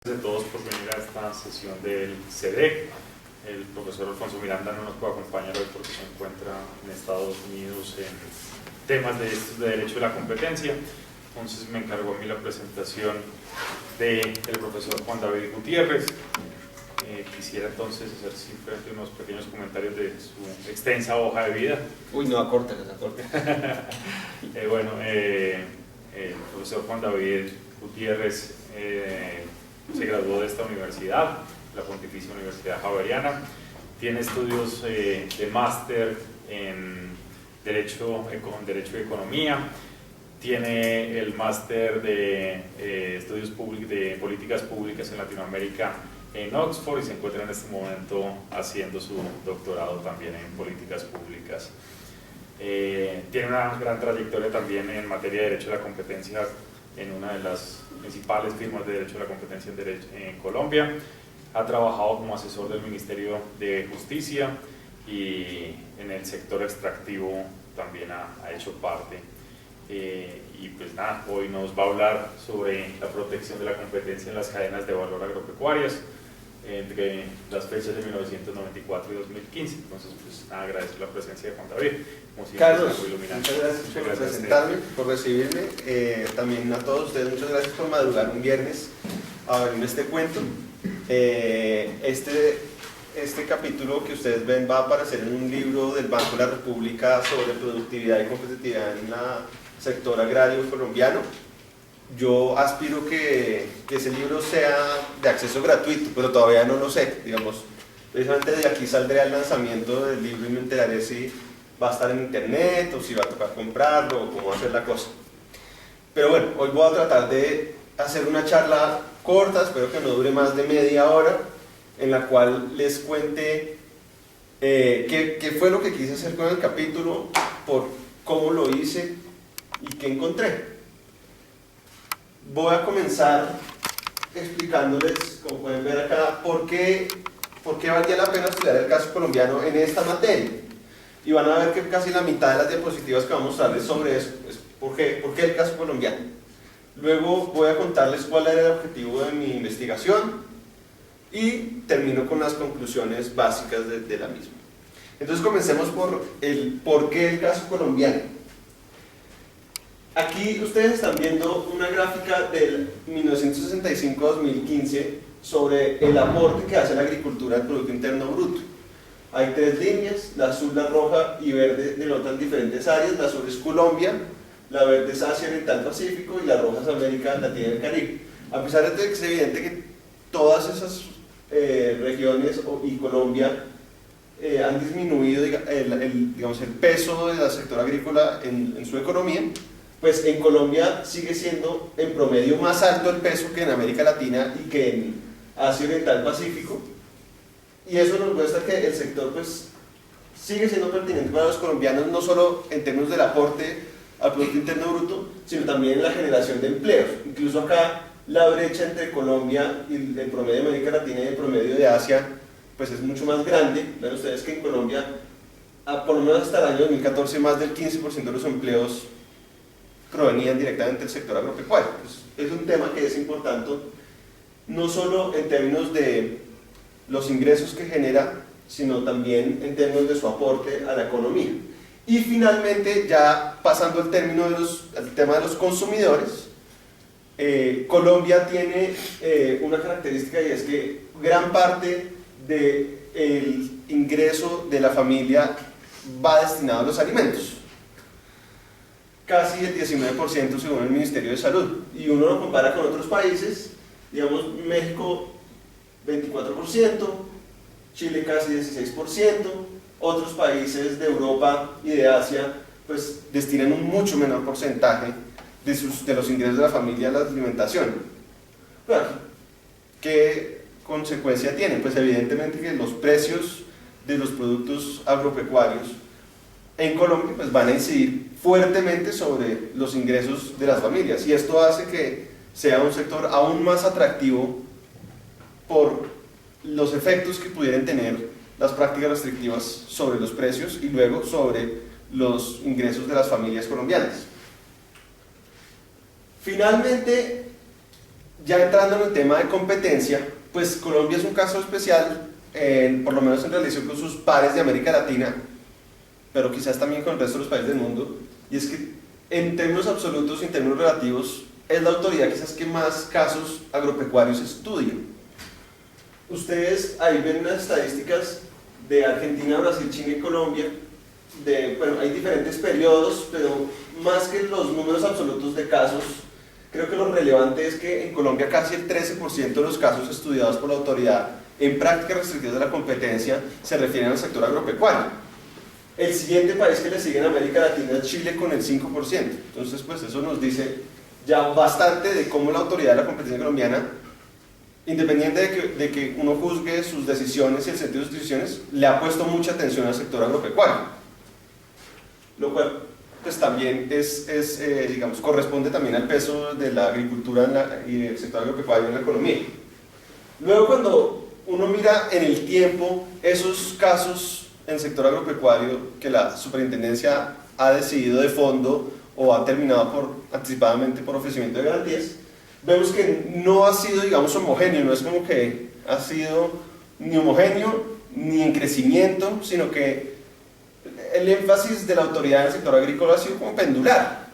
De todos por venir a esta sesión del CEDEC. El profesor Alfonso Miranda no nos puede acompañar hoy porque se encuentra en Estados Unidos en temas de derecho de la competencia. Entonces me encargó a mí la presentación del profesor Juan David Gutiérrez. Quisiera entonces hacer simplemente unos pequeños comentarios de su extensa hoja de vida. Uy, no, acórtelas. El profesor Juan David Gutiérrez se graduó de esta universidad, la Pontificia Universidad Javeriana. Tiene estudios de máster en Derecho y Economía. Tiene el máster de Estudios de Políticas Públicas en Latinoamérica en Oxford y se encuentra en este momento haciendo su doctorado también en Políticas Públicas. Tiene una gran trayectoria también en materia de Derecho de la Competencia en una de las principales firmas de Derecho de la Competencia en Colombia. Ha trabajado como asesor del Ministerio de Justicia y en el sector extractivo también ha hecho parte. Y pues nada, hoy nos va a hablar sobre la protección de la competencia en las cadenas de valor agropecuarias entre las fechas de 1994 y 2015. Entonces, pues nada, agradezco la presencia de Juan David. Carlos, muchas gracias por presentarme, por recibirme. También a todos ustedes, muchas gracias por madrugar un viernes a abrirme este cuento. Este capítulo que ustedes ven va a aparecer en un libro del Banco de la República sobre productividad y competitividad en el sector agrario colombiano. Yo aspiro que ese libro sea de acceso gratuito, pero todavía no lo sé. Digamos, precisamente de aquí saldré al lanzamiento del libro y me enteraré si va a estar en internet o si va a tocar comprarlo o cómo va a ser la cosa. Pero bueno, hoy voy a tratar de hacer una charla corta, espero que no dure más de media hora, en la cual les cuente qué fue lo que quise hacer con el capítulo, por cómo lo hice y qué encontré. Voy a comenzar explicándoles, como pueden ver acá, por qué valía la pena estudiar el caso colombiano en esta materia. Y van a ver que casi la mitad de las diapositivas que vamos a mostrarles sobre eso es por qué el caso colombiano. Luego voy a contarles cuál era el objetivo de mi investigación y termino con las conclusiones básicas de la misma. Entonces comencemos por qué el caso colombiano. Aquí ustedes están viendo una gráfica del 1965-2015 sobre el aporte que hace la agricultura al Producto Interno Bruto. Hay tres líneas, la azul, la roja y verde denotan diferentes áreas. La azul es Colombia, la verde es Asia Oriental Pacífico y la roja es América Latina y el Caribe. A pesar de que es evidente que todas esas regiones y Colombia han disminuido el peso del sector agrícola en su economía, pues en Colombia sigue siendo en promedio más alto el peso que en América Latina y que en Asia Oriental Pacífico, y eso nos muestra que el sector pues sigue siendo pertinente para los colombianos, no solo en términos del aporte al Producto Interno Bruto, sino también en la generación de empleos. Incluso acá la brecha entre Colombia y el promedio de América Latina y el promedio de Asia pues es mucho más grande. Ven ustedes que en Colombia, por lo menos hasta el año 2014, más del 15% de los empleos provenían directamente del sector agropecuario. Pues es un tema que es importante, no solo en términos de los ingresos que genera, sino también en términos de su aporte a la economía. Y finalmente, ya pasando al tema de los consumidores, Colombia tiene una característica, y es que gran parte del ingreso de la familia va destinado a los alimentos. Casi el 19% según el Ministerio de Salud, y uno lo compara con otros países, digamos México 24%, Chile casi 16%, otros países de Europa y de Asia pues destinan un mucho menor porcentaje de los ingresos de la familia a la alimentación. Claro, ¿qué consecuencia tiene? Pues evidentemente que los precios de los productos agropecuarios en Colombia pues van a incidir fuertemente sobre los ingresos de las familias, y esto hace que sea un sector aún más atractivo por los efectos que pudieran tener las prácticas restrictivas sobre los precios y luego sobre los ingresos de las familias colombianas. Finalmente, Ya entrando en el tema de competencia, pues Colombia es un caso especial, por lo menos en relación con sus pares de América Latina, pero quizás también con el resto de los países del mundo, y es que en términos absolutos y en términos relativos es la autoridad quizás que más casos agropecuarios estudia. Ustedes ahí ven unas estadísticas de Argentina, Brasil, Chile y Colombia, bueno, hay diferentes periodos, pero más que los números absolutos de casos, creo que lo relevante es que en Colombia casi el 13% de los casos estudiados por la autoridad en prácticas restrictivas de la competencia se refieren al sector agropecuario. El siguiente país que le sigue en América Latina es Chile con el 5%. Entonces, pues eso nos dice ya bastante de cómo la autoridad de la competencia colombiana, independiente de que uno juzgue sus decisiones y el sentido de sus decisiones, le ha puesto mucha atención al sector agropecuario. Lo cual pues también digamos, corresponde también al peso de la agricultura y el sector agropecuario en la economía. Luego, cuando uno mira en el tiempo esos casos en el sector agropecuario que la superintendencia ha decidido de fondo o ha terminado anticipadamente por ofrecimiento de garantías, vemos que no ha sido, digamos, homogéneo, no es como que ha sido ni homogéneo ni en crecimiento, sino que el énfasis de la autoridad en el sector agrícola ha sido como pendular,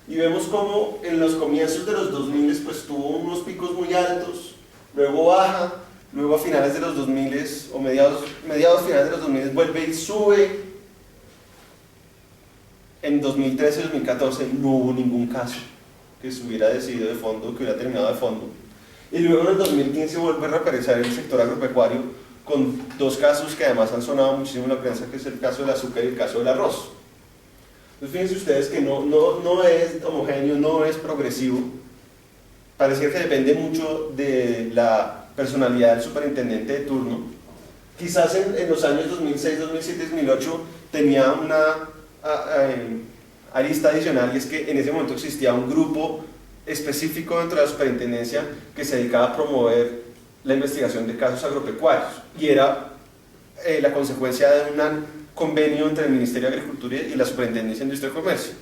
y vemos como en los comienzos de los 2000 pues tuvo unos picos muy altos, luego baja, luego a finales de los 2000 o mediados finales de los 2000 vuelve y sube. En 2013-2014 no hubo ningún caso que se hubiera decidido de fondo, que hubiera terminado de fondo, y luego en el 2015 vuelve a reaparecer el sector agropecuario con dos casos que además han sonado muchísimo en la prensa, que es el caso del azúcar y el caso del arroz. Entonces fíjense ustedes que no es homogéneo, no es progresivo, parece que depende mucho de la personalidad del superintendente de turno. Quizás en los años 2006, 2007, 2008 tenía una arista adicional, y es que en ese momento existía un grupo específico dentro de la superintendencia que se dedicaba a promover la investigación de casos agropecuarios, y era la consecuencia de un convenio entre el Ministerio de Agricultura y la Superintendencia de Industria y Comercio,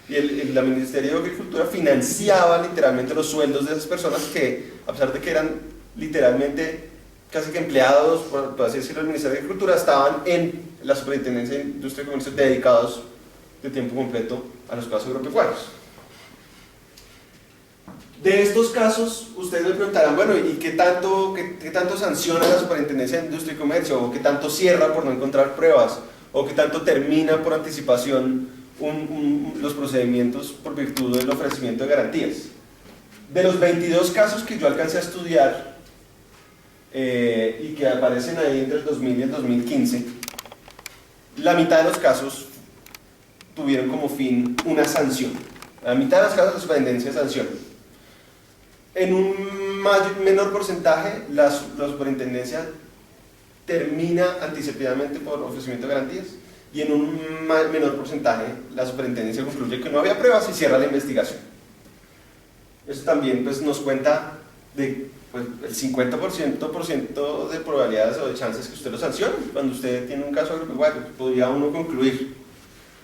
y el Ministerio de Agricultura financiaba literalmente los sueldos de esas personas que, a pesar de que eran literalmente casi que empleados, por así decirlo, del Ministerio de Agricultura, estaban en la Superintendencia de Industria y Comercio dedicados de tiempo completo a los casos agropecuarios. De estos casos, ustedes me preguntarán, bueno, ¿y qué tanto sanciona la Superintendencia de Industria y Comercio? ¿O qué tanto cierra por no encontrar pruebas? ¿O qué tanto termina por anticipación los procedimientos por virtud del ofrecimiento de garantías? De los 22 casos que yo alcancé a estudiar y que aparecen ahí entre el 2000 y el 2015, la mitad de los casos tuvieron como fin una sanción. La mitad de los casos la superintendencia sanciona. En un menor porcentaje, la superintendencia termina anticipadamente por ofrecimiento de garantías, y en un menor porcentaje, la superintendencia concluye que no había pruebas y cierra la investigación. Eso también pues, nos cuenta de pues, el 50% de probabilidades o de chances que usted lo sancione cuando usted tiene un caso agropecuario, podría uno concluir.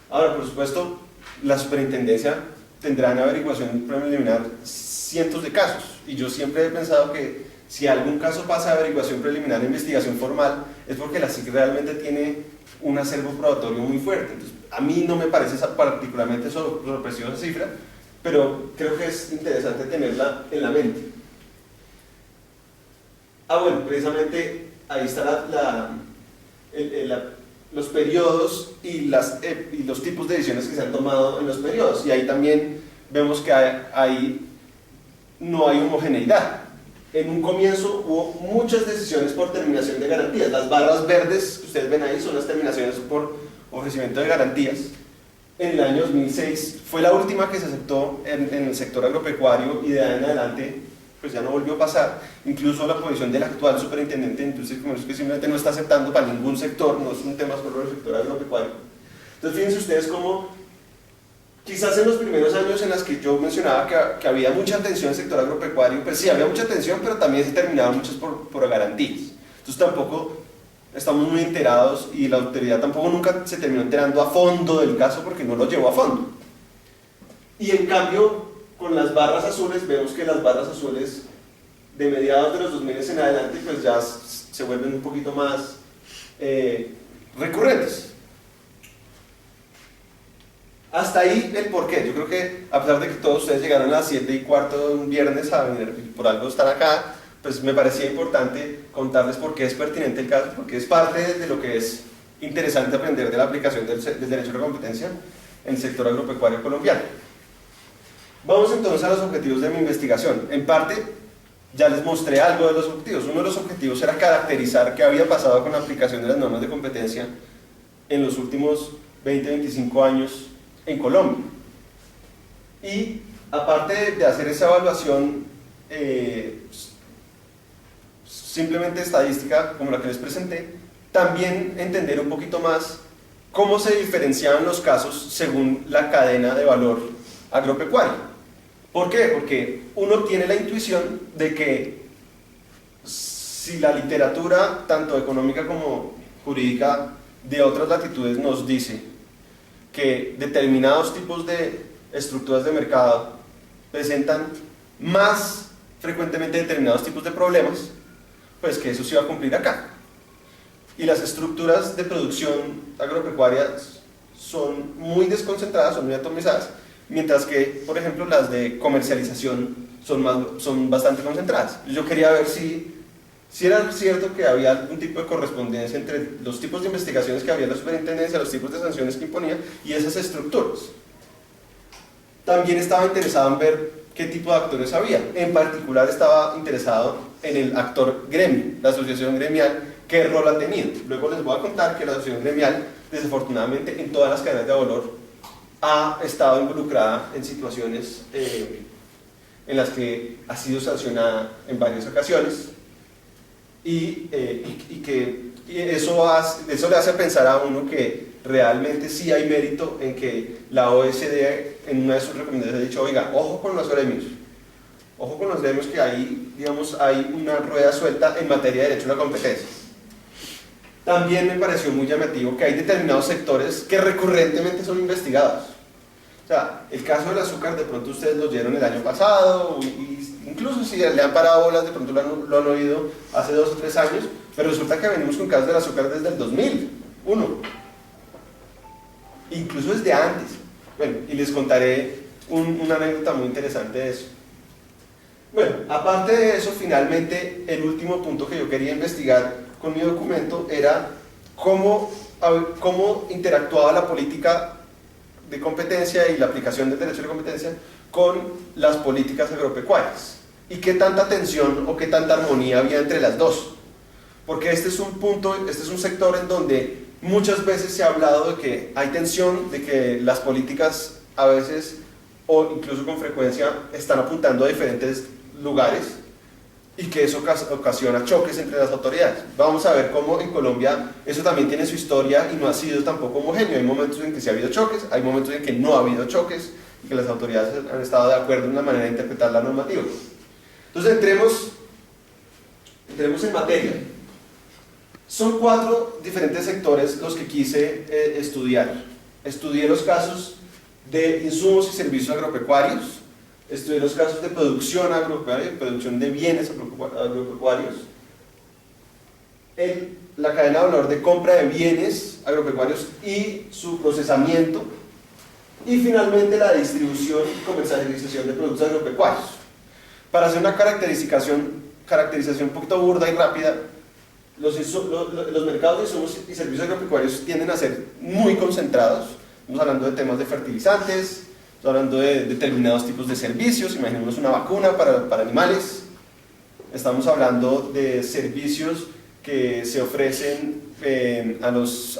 Ahora, por supuesto, la superintendencia tendrá en averiguación preliminar cientos de casos, y yo siempre he pensado que si algún caso pasa de averiguación preliminar a investigación formal es porque la SIC realmente tiene un acervo probatorio muy fuerte. Entonces, a mí no me parece particularmente sorpresiva esa cifra, pero creo que es interesante tenerla en la mente. Bueno, precisamente ahí está los periodos y los tipos de decisiones que se han tomado en los periodos, y ahí también vemos que ahí no hay homogeneidad. En un comienzo hubo muchas decisiones por terminación de garantías. Las barras verdes que ustedes ven ahí son las terminaciones por ofrecimiento de garantías. En el año 2006 fue la última que se aceptó en el sector agropecuario, y de ahí en adelante pues ya no volvió a pasar. Incluso la posición del actual superintendente de Industria y Comercio, que simplemente no está aceptando para ningún sector, no es un tema solo del sector agropecuario. Entonces fíjense ustedes cómo quizás en los primeros años en los que yo mencionaba que había mucha atención en el sector agropecuario, pues sí, había mucha atención, pero también se terminaban muchas por garantías. Entonces tampoco estamos muy enterados, y la autoridad tampoco nunca se terminó enterando a fondo del caso porque no lo llevó a fondo. Y en cambio, con las barras azules, vemos que las barras azules de mediados de los 2000 en adelante pues ya se vuelven un poquito más recurrentes. Hasta ahí el porqué. Yo creo que a pesar de que todos ustedes llegaron a las 7:15 un viernes a venir, por algo están acá, pues me parecía importante contarles por qué es pertinente el caso, porque es parte de lo que es interesante aprender de la aplicación del derecho a la competencia en el sector agropecuario colombiano. Vamos entonces a los objetivos de mi investigación. En parte ya les mostré algo de los objetivos. Uno de los objetivos era caracterizar qué había pasado con la aplicación de las normas de competencia en los últimos 20-25 años en Colombia. Y aparte de hacer esa evaluación simplemente estadística como la que les presenté, también entender un poquito más cómo se diferenciaban los casos según la cadena de valor agropecuario. ¿Por qué? Porque uno tiene la intuición de que si la literatura, tanto económica como jurídica, de otras latitudes nos dice que determinados tipos de estructuras de mercado presentan más frecuentemente determinados tipos de problemas, pues que eso se va a cumplir acá. Y las estructuras de producción agropecuaria son muy desconcentradas, son muy atomizadas, mientras que, por ejemplo, las de comercialización son bastante concentradas. Yo quería ver si era cierto que había algún tipo de correspondencia entre los tipos de investigaciones que había en la superintendencia, los tipos de sanciones que imponía y esas estructuras. También estaba interesado en ver qué tipo de actores había. En particular estaba interesado en el actor gremio, la asociación gremial, qué rol ha tenido. Luego les voy a contar que la asociación gremial, desafortunadamente, en todas las cadenas de valor, ha estado involucrada en situaciones en las que ha sido sancionada en varias ocasiones y que eso le hace pensar a uno que realmente sí hay mérito en que la OSD en una de sus recomendaciones ha dicho, oiga, ojo con los gremios que ahí, digamos, hay una rueda suelta en materia de derecho a la competencia. También me pareció muy llamativo que hay determinados sectores que recurrentemente son investigados. O sea, el caso del azúcar de pronto ustedes lo oyeron el año pasado, incluso si le han parado bolas de pronto lo han oído hace 2 o 3 años, pero resulta que venimos con casos del azúcar desde el 2001, incluso desde antes. Bueno, y les contaré una anécdota muy interesante de eso. Bueno, aparte de eso, finalmente el último punto que yo quería investigar con mi documento era cómo interactuaba la política de competencia y la aplicación del derecho de competencia con las políticas agropecuarias y qué tanta tensión o qué tanta armonía había entre las dos, porque este es un sector en donde muchas veces se ha hablado de que hay tensión, de que las políticas a veces o incluso con frecuencia están apuntando a diferentes lugares y que eso ocasiona choques entre las autoridades. Vamos a ver cómo en Colombia eso también tiene su historia y no ha sido tampoco homogéneo. Hay momentos en que sí ha habido choques, hay momentos en que no ha habido choques y que las autoridades han estado de acuerdo en la manera de interpretar la normativa. Entonces entremos en materia. Son 4 diferentes sectores los que quise estudiar. Estudié los casos de insumos y servicios agropecuarios, estudié los casos de producción agropecuaria, producción de bienes agropecuarios, la cadena de valor de compra de bienes agropecuarios y su procesamiento, y finalmente la distribución y comercialización de productos agropecuarios. Para hacer una caracterización un poquito burda y rápida, los mercados de insumos y servicios agropecuarios tienden a ser muy concentrados. Estamos hablando de temas de fertilizantes, estamos hablando de determinados tipos de servicios, imaginémonos una vacuna para animales, estamos hablando de servicios que se ofrecen a los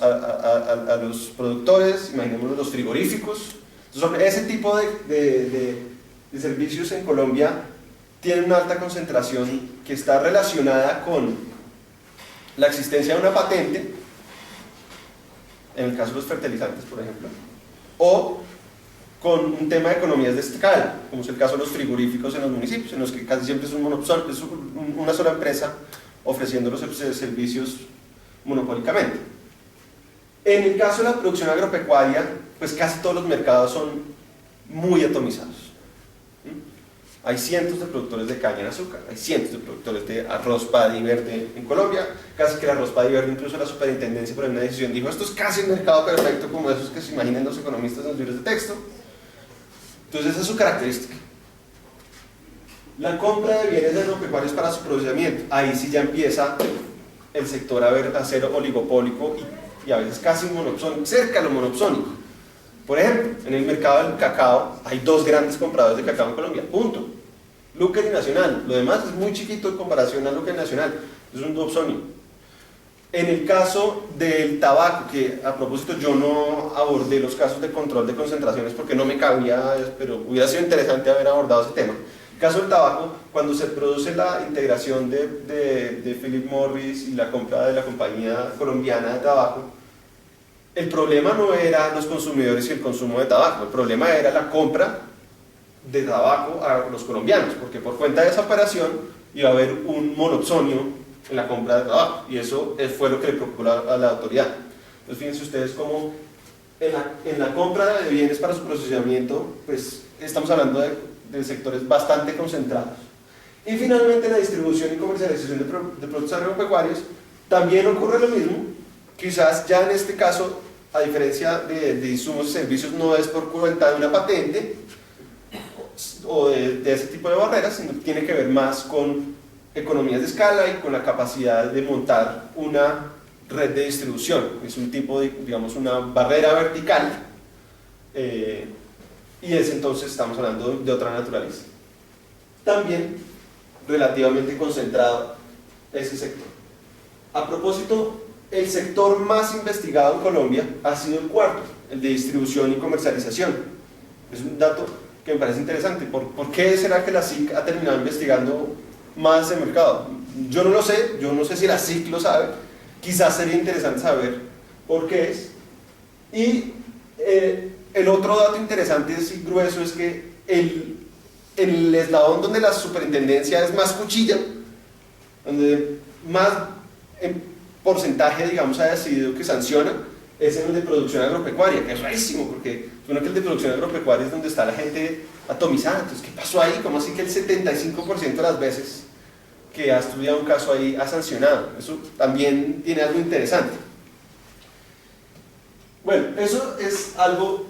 productores, imaginémonos los frigoríficos. Entonces, ese tipo de servicios en Colombia tienen una alta concentración que está relacionada con la existencia de una patente, en el caso de los fertilizantes, por ejemplo, o con un tema de economías de escala, como es el caso de los frigoríficos en los municipios, en los que casi siempre es una sola empresa ofreciendo los servicios monopólicamente. En el caso de la producción agropecuaria, pues casi todos los mercados son muy atomizados. Hay cientos de productores de caña en azúcar, hay cientos de productores de arroz paddy verde en Colombia, casi que el arroz paddy verde, incluso la superintendencia por una decisión dijo, esto es casi un mercado perfecto como esos que se imaginan los economistas en los libros de texto. Entonces esa es su característica. La compra de bienes agropecuarios para su procesamiento, ahí sí ya empieza el sector a ser oligopólico y a veces casi monopsónico, cerca de lo monopsónico. Por ejemplo, en el mercado del cacao hay dos grandes compradores de cacao en Colombia, punto. Luker y Nacional, lo demás es muy chiquito en comparación a Luker y Nacional, es un duopsonio. En el caso del tabaco, que a propósito yo no abordé los casos de control de concentraciones porque no me cabía, pero hubiera sido interesante haber abordado ese tema. El caso del tabaco, cuando se produce la integración de Philip Morris y la compra de la compañía colombiana de tabaco, el problema no era los consumidores y el consumo de tabaco, el problema era la compra de tabaco a los colombianos, porque por cuenta de esa operación iba a haber un monopsonio en la compra de tabaco, y eso fue lo que le preocupó a la autoridad. Entonces fíjense ustedes cómo en la compra de bienes para su procesamiento, pues estamos hablando de sectores bastante concentrados. Y finalmente en la distribución y comercialización de productos agropecuarios también ocurre lo mismo. Quizás ya en este caso, a diferencia de insumos y servicios, no es por cuenta de una patente o de ese tipo de barreras, sino que tiene que ver más con economías de escala y con la capacidad de montar una red de distribución. Es un tipo de, digamos, una barrera vertical, y es entonces, estamos hablando de otra naturaleza. También relativamente concentrado ese sector. A propósito, el sector más investigado en Colombia ha sido el cuarto, el de distribución y comercialización. Es un dato que me parece interesante. ¿Por qué será que la SIC ha terminado investigando más el mercado? Yo no lo sé, yo no sé si la SIC lo sabe, quizás sería interesante saber por qué es. Y el otro dato interesante y grueso es que el eslabón donde la superintendencia es más cuchilla, donde más porcentaje, digamos, ha decidido que sanciona, es en el de producción agropecuaria, que es rarísimo, porque suena que el de producción agropecuaria es donde está la gente atomizada. Entonces, ¿qué pasó ahí? ¿Cómo así que el 75% de las veces que ha estudiado un caso ahí ha sancionado? Eso también tiene algo interesante. Bueno, eso es algo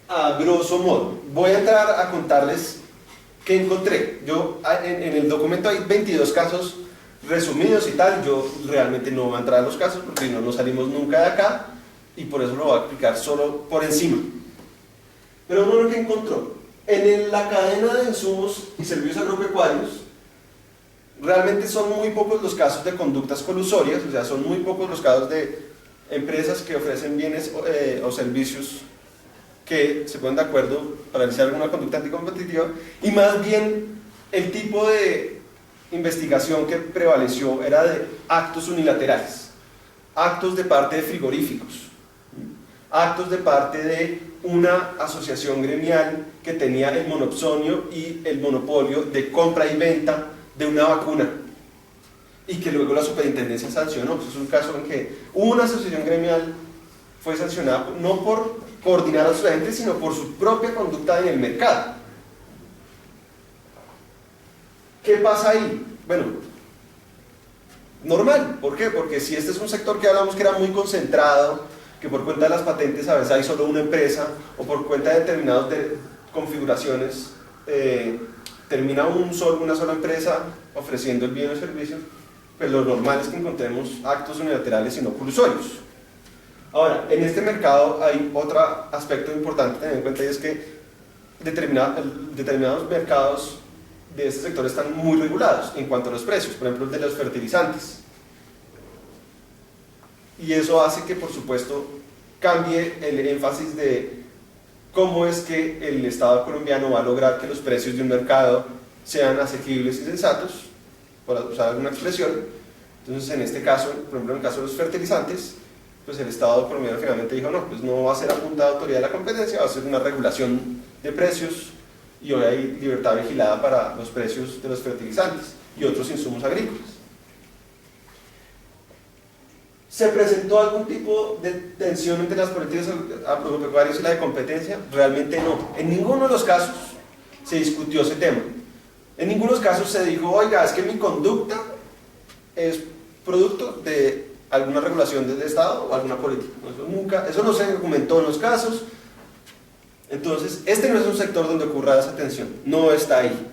a grosso modo. Voy a entrar a contarles qué encontré. Yo, en el documento hay 22 casos resumidos y tal. Yo realmente no voy a entrar a los casos porque no salimos nunca de acá, y por eso lo voy a explicar solo por encima. Pero uno lo que encontró en la cadena de insumos y servicios agropecuarios, realmente son muy pocos los casos de conductas colusorias, o sea, son muy pocos los casos de empresas que ofrecen bienes o servicios que se ponen de acuerdo para realizar alguna conducta anticompetitiva, y más bien el tipo de investigación que prevaleció era de actos unilaterales, actos de parte de frigoríficos, actos de parte de una asociación gremial que tenía el monopsonio y el monopolio de compra y venta de una vacuna, y que luego la superintendencia sancionó. Es un caso en que una asociación gremial fue sancionada no por coordinar a sus agentes, sino por su propia conducta en el mercado. ¿Qué pasa ahí? Bueno, normal. ¿Por qué? Porque si este es un sector que hablamos que era muy concentrado, que por cuenta de las patentes a veces hay solo una empresa, o por cuenta de determinadas configuraciones termina una sola empresa ofreciendo el bien o el servicio, pues lo normal es que encontremos actos unilaterales y no colusorios. Ahora, en este mercado hay otro aspecto importante a tener en cuenta, y es que determinados mercados de este sector están muy regulados en cuanto a los precios, por ejemplo el de los fertilizantes, y eso hace que por supuesto cambie el énfasis de cómo es que el Estado colombiano va a lograr que los precios de un mercado sean asequibles y sensatos, por usar alguna expresión. Entonces en este caso, por ejemplo en el caso de los fertilizantes, pues el Estado colombiano finalmente dijo no, pues no va a ser a punta de autoridad de la competencia, va a ser una regulación de precios, y hoy hay libertad vigilada para los precios de los fertilizantes y otros insumos agrícolas. ¿Se presentó algún tipo de tensión entre las políticas agropecuarias y la de competencia? Realmente no. En ninguno de los casos se discutió ese tema. En ninguno de los casos se dijo, oiga, es que mi conducta es producto de alguna regulación del Estado o alguna política. Eso no se argumentó en los casos. Entonces, este no es un sector donde ocurra esa tensión, no está ahí.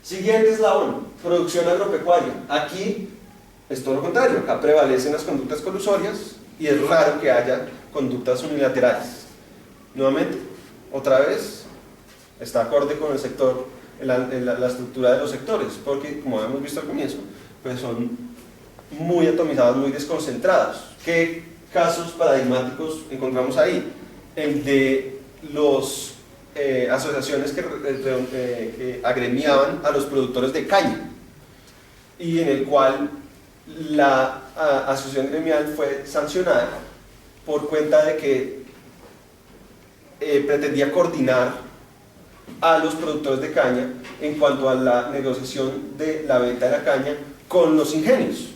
Siguiente eslabón, producción agropecuaria. Aquí es todo lo contrario, acá prevalecen las conductas colusorias y es raro que haya conductas unilaterales. Nuevamente, otra vez, está acorde con el sector, la estructura de los sectores, porque como hemos visto al comienzo, pues son muy atomizados, muy desconcentrados. ¿Qué casos paradigmáticos encontramos ahí? El de las asociaciones que agremiaban a los productores de caña, y en el cual la asociación gremial fue sancionada por cuenta de que pretendía coordinar a los productores de caña en cuanto a la negociación de la venta de la caña con los ingenios.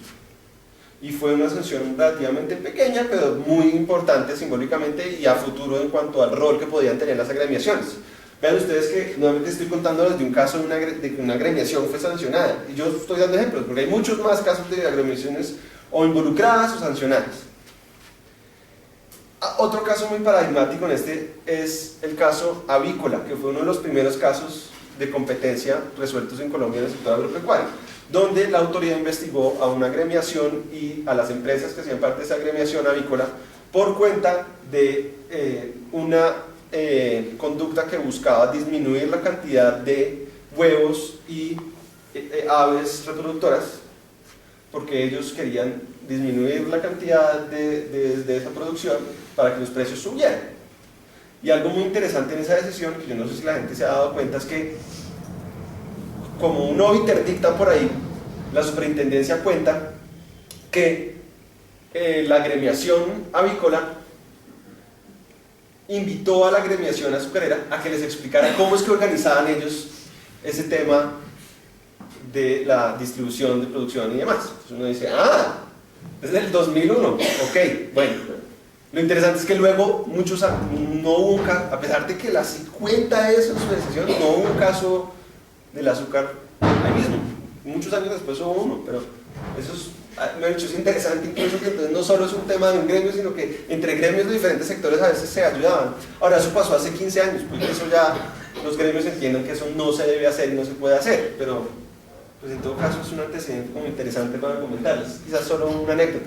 Y fue una sanción relativamente pequeña, pero muy importante simbólicamente y a futuro en cuanto al rol que podían tener las agremiaciones. Vean ustedes que nuevamente estoy contándoles de un caso de que una agremiación fue sancionada. Y yo estoy dando ejemplos, porque hay muchos más casos de agremiaciones o involucradas o sancionadas. Otro caso muy paradigmático en este es el caso avícola, que fue uno de los primeros casos de competencia resueltos en Colombia en el sector agropecuario, donde la autoridad investigó a una agremiación y a las empresas que hacían parte de esa agremiación avícola por cuenta de una conducta que buscaba disminuir la cantidad de huevos y aves reproductoras, porque ellos querían disminuir la cantidad de esa producción para que los precios subieran. Y algo muy interesante en esa decisión, que yo no sé si la gente se ha dado cuenta, es que como un obiter dicta por ahí, la superintendencia cuenta que la agremiación avícola invitó a la agremiación azucarera a que les explicara cómo es que organizaban ellos ese tema de la distribución, de producción y demás. Entonces uno dice, desde el 2001, ok, bueno. Lo interesante es que luego no hubo un caso, a pesar de que la cuenta eso en su decisión, no hubo un caso del azúcar ahí mismo. Muchos años después hubo uno, pero eso es interesante incluso que entonces no solo es un tema de un gremio, sino que entre gremios de diferentes sectores a veces se ayudaban. Ahora, eso pasó hace 15 años, pues eso ya los gremios entienden que eso no se debe hacer y no se puede hacer, pero pues en todo caso es un antecedente como interesante para comentarles, quizás solo una anécdota.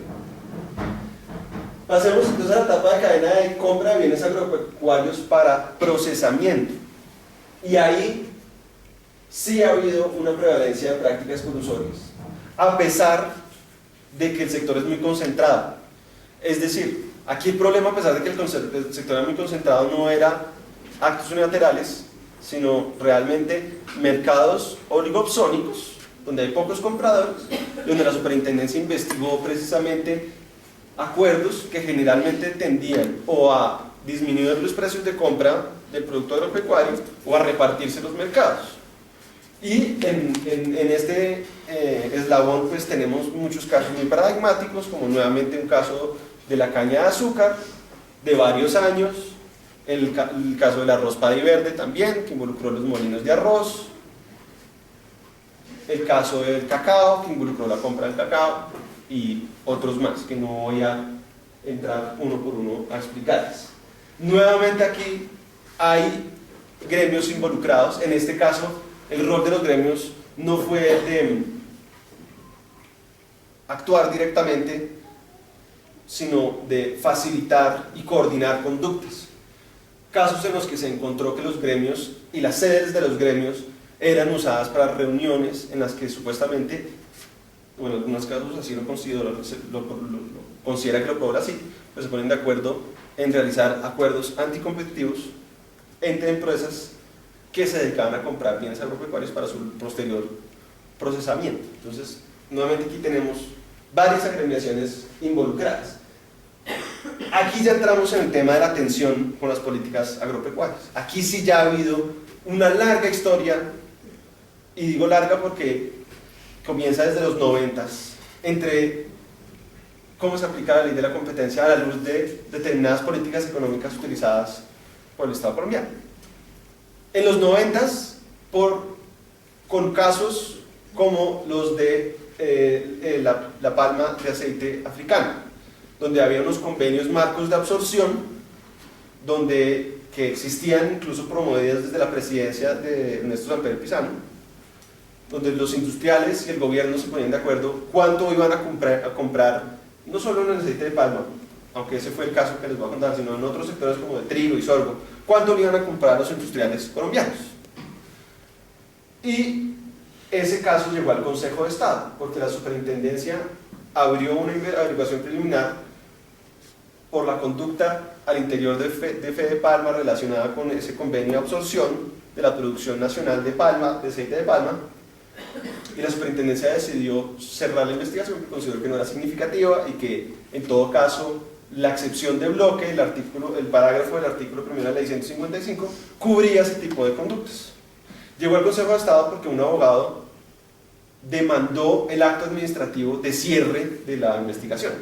Pasemos entonces a la etapa de cadena de compra de bienes agropecuarios para procesamiento. Y ahí sí ha habido una prevalencia de prácticas colusorias, a pesar de que el sector es muy concentrado. Es decir, aquí el problema, a pesar de que el sector era muy concentrado, no era actos unilaterales, sino realmente mercados oligopsónicos, donde hay pocos compradores, donde la superintendencia investigó precisamente acuerdos que generalmente tendían o a disminuir los precios de compra del producto agropecuario o a repartirse los mercados. Y en este eslabón pues tenemos muchos casos muy paradigmáticos, como nuevamente un caso de la caña de azúcar de varios años, el caso del arroz paddy verde también, que involucró los molinos de arroz, el caso del cacao, que involucró la compra del cacao, y otros más que no voy a entrar uno por uno a explicarles. Nuevamente aquí hay gremios involucrados. En este caso el rol de los gremios no fue de actuar directamente, sino de facilitar y coordinar conductas. Casos en los que se encontró que los gremios y las sedes de los gremios eran usadas para reuniones en las que supuestamente, bueno, en algunos casos así lo considera que lo cobra así, pues se ponen de acuerdo en realizar acuerdos anticompetitivos entre empresas que se dedicaban a comprar bienes agropecuarios para su posterior procesamiento. Entonces, nuevamente aquí tenemos varias agremiaciones involucradas. Aquí ya entramos en el tema de la tensión con las políticas agropecuarias. Aquí sí ya ha habido una larga historia, y digo larga porque comienza desde los 90s, entre cómo se aplica la ley de la competencia a la luz de determinadas políticas económicas utilizadas por el Estado colombiano. En los 90s, por con casos como los de la palma de aceite africano, donde había unos convenios marcos de absorción que existían incluso promovidas desde la presidencia de Ernesto Samper Pizano, donde los industriales y el gobierno se ponían de acuerdo cuánto iban a comprar, no solo en el aceite de palma, aunque ese fue el caso que les voy a contar, sino en otros sectores como de trigo y sorgo, cuánto le iban a comprar los industriales colombianos. Y ese caso llegó al Consejo de Estado, porque la superintendencia abrió una averiguación preliminar por la conducta al interior de Fede Palma relacionada con ese convenio de absorción de la producción nacional de palma, de aceite de palma, y la superintendencia decidió cerrar la investigación porque consideró que no era significativa y que en todo caso la excepción de bloque, el parágrafo del artículo 1 de la ley 155 cubría ese tipo de conductas. Llegó al Consejo de Estado porque un abogado demandó el acto administrativo de cierre de la investigación.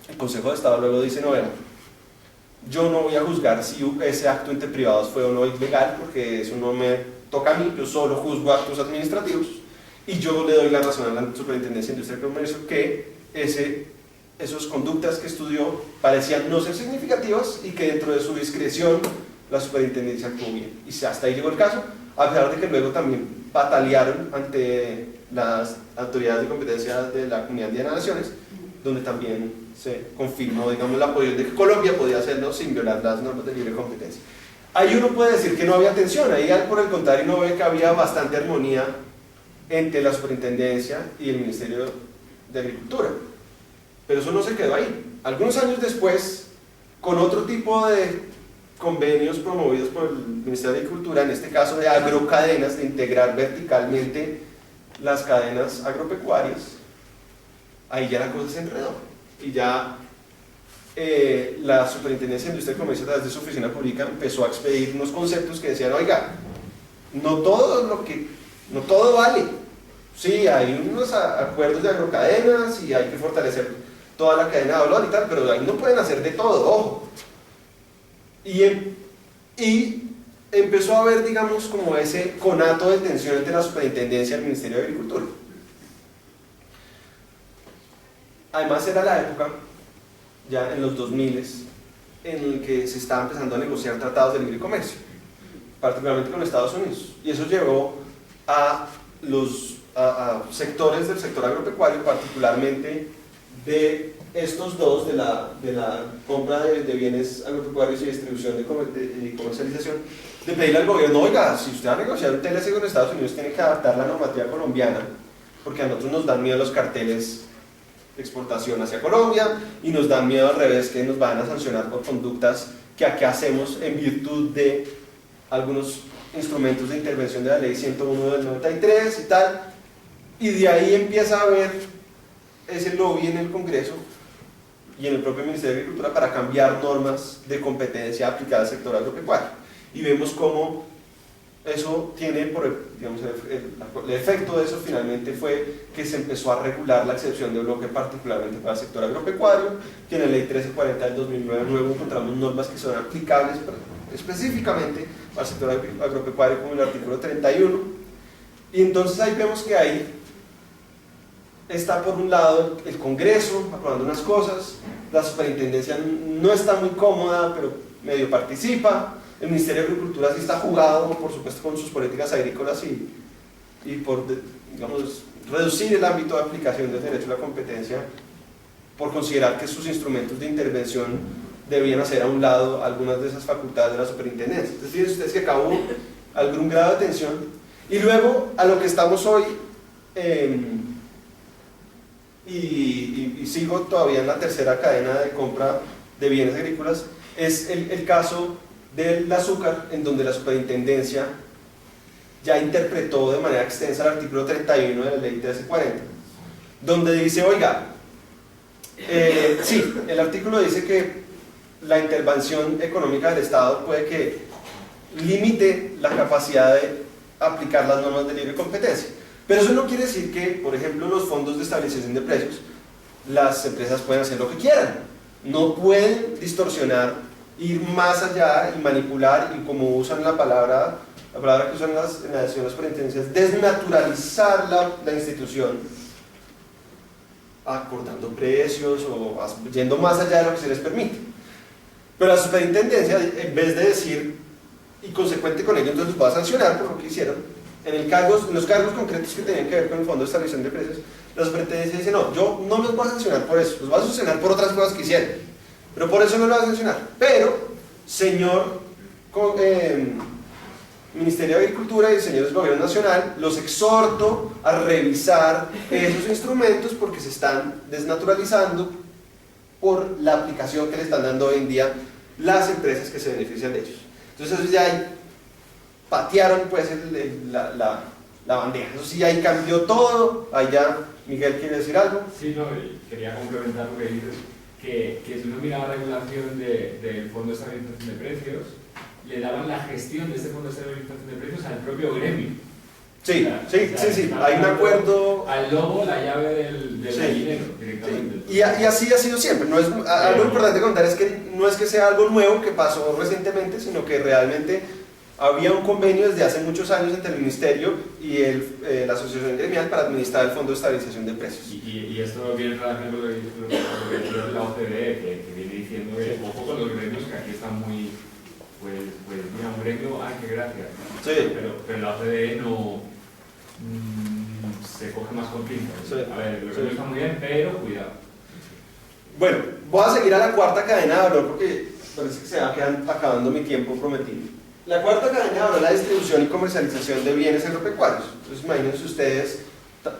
El Consejo de Estado luego dice: no, yo no voy a juzgar si ese acto entre privados fue o no ilegal, porque eso no me toca a mí, yo solo juzgo actos administrativos, y yo le doy la razón a la Superintendencia de Industria y Comercio que esas conductas que estudió parecían no ser significativas y que dentro de su discreción la Superintendencia actuó bien. Y hasta ahí llegó el caso, a pesar de que luego también patalearon ante las autoridades de competencia de la Comunidad Andina de Naciones, donde también se confirmó, digamos, la posibilidad de que Colombia podía hacerlo sin violar las normas de libre competencia. Ahí uno puede decir que no había tensión, ahí por el contrario uno ve que había bastante armonía entre la superintendencia y el Ministerio de Agricultura. Pero eso no se quedó ahí. Algunos años después, con otro tipo de convenios promovidos por el Ministerio de Agricultura, en este caso de agrocadenas, de integrar verticalmente las cadenas agropecuarias, ahí ya la cosa se enredó y ya la Superintendencia de Industria y Comercio, a través de su oficina pública, empezó a expedir unos conceptos que decían: oiga, no todo vale, sí, hay unos acuerdos de agrocadenas y hay que fortalecer toda la cadena de valor y tal, pero ahí no pueden hacer de todo, ojo. Y empezó a haber, digamos, como ese conato de tensión entre la Superintendencia y el Ministerio de Agricultura. Además era la época, ya en los 2000, en el que se estaba empezando a negociar tratados de libre comercio, particularmente con Estados Unidos, y eso llevó a sectores del sector agropecuario, particularmente de estos dos, de la compra de bienes agropecuarios y distribución y comercialización, de pedirle al gobierno: oiga, si usted va a negociar un TLC con Estados Unidos, tiene que adaptar la normativa colombiana, porque a nosotros nos dan miedo los carteles de exportación hacia Colombia, y nos dan miedo al revés, que nos van a sancionar por conductas que aquí hacemos en virtud de algunos instrumentos de intervención de la ley 101 del 93 y tal. Y de ahí empieza a haber ese lobby en el Congreso y en el propio Ministerio de Agricultura para cambiar normas de competencia aplicadas al sector agropecuario, y vemos cómo eso tiene, digamos, el efecto de eso finalmente fue que se empezó a regular la excepción de bloque particularmente para el sector agropecuario, que en la ley 1340 del 2009 luego encontramos normas que son aplicables específicamente al sector agropecuario, como el artículo 31, y entonces ahí vemos que ahí está por un lado el Congreso aprobando unas cosas, la Superintendencia no está muy cómoda pero medio participa, el Ministerio de Agricultura sí está jugado, por supuesto, con sus políticas agrícolas y por, digamos, reducir el ámbito de aplicación del derecho a la competencia, por considerar que sus instrumentos de intervención debían hacer a un lado algunas de esas facultades de la superintendencia. Entonces, fíjense ustedes que acá hubo algún grado de tensión, y luego a lo que estamos hoy, y sigo todavía en la tercera cadena de compra de bienes agrícolas, es el caso del azúcar, en donde la superintendencia ya interpretó de manera extensa el artículo 31 de la ley 1340, donde dice: oiga, sí, el artículo dice que la intervención económica del Estado puede que limite la capacidad de aplicar las normas de libre competencia, pero eso no quiere decir que, por ejemplo, los fondos de estabilización de precios, las empresas pueden hacer lo que quieran, no pueden distorsionar, ir más allá y manipular, y como usan la palabra la palabra que usan en la superintendencia es desnaturalizar la institución, acordando precios o yendo más allá de lo que se les permite. Pero la superintendencia, en vez de decir, y consecuente con ello, entonces los va a sancionar por lo que hicieron, en los cargos concretos que tenían que ver con el Fondo de Estabilización de Precios, la superintendencia dice, no, yo no los voy a sancionar por eso, los voy a sancionar por otras cosas que hicieron, pero por eso no los voy a sancionar. Pero, señor Ministerio de Agricultura y señores Gobierno Nacional, los exhorto a revisar esos instrumentos porque se están desnaturalizando por la aplicación que le están dando hoy en día las empresas que se benefician de ellos. Entonces eso ya ahí patearon pues la bandeja, eso sí ahí cambió todo. Ahí ya Miguel quiere decir algo. Sí, no, quería complementar lo que dices, que si uno mira la regulación del Fondo de Estabilización de Precios, le daban la gestión de este Fondo de Estabilización de Precios al propio gremio. Sí, sí, hay un acuerdo. Al lobo la llave del gallinero directamente. Sí. Y así ha sido siempre. No es, algo importante contar es que no es que sea algo nuevo que pasó recientemente, sino que realmente había un convenio desde hace muchos años entre el Ministerio y la Asociación Gremial para administrar el Fondo de Estabilización de Precios. Y esto viene relacionado con lo que dice la OCDE, que viene diciendo que ojo con los gremios, que aquí están muy. Pues mira, un gremio, ay, qué gracia. Sí. Pero la OCDE no se coge más con pinzas. Sí. A ver, los gremios están muy bien, pero cuidado. Bueno, voy a seguir a la cuarta cadena de valor porque parece que se va acabando mi tiempo prometido. La cuarta cadena de valor es la distribución y comercialización de bienes agropecuarios. Entonces imagínense ustedes,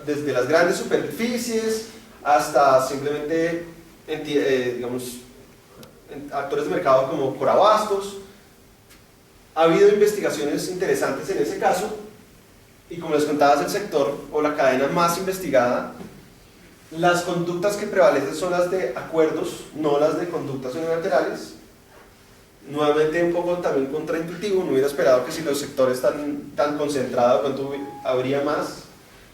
desde las grandes superficies hasta simplemente, digamos, actores de mercado como Corabastos. Ha habido investigaciones interesantes en ese caso, y como les contaba, es el sector o la cadena más investigada. Las conductas que prevalecen son las de acuerdos, no las de conductas unilaterales. Nuevamente un poco también contraintuitivo, no hubiera esperado que si los sectores están tan concentrados, cuánto habría más,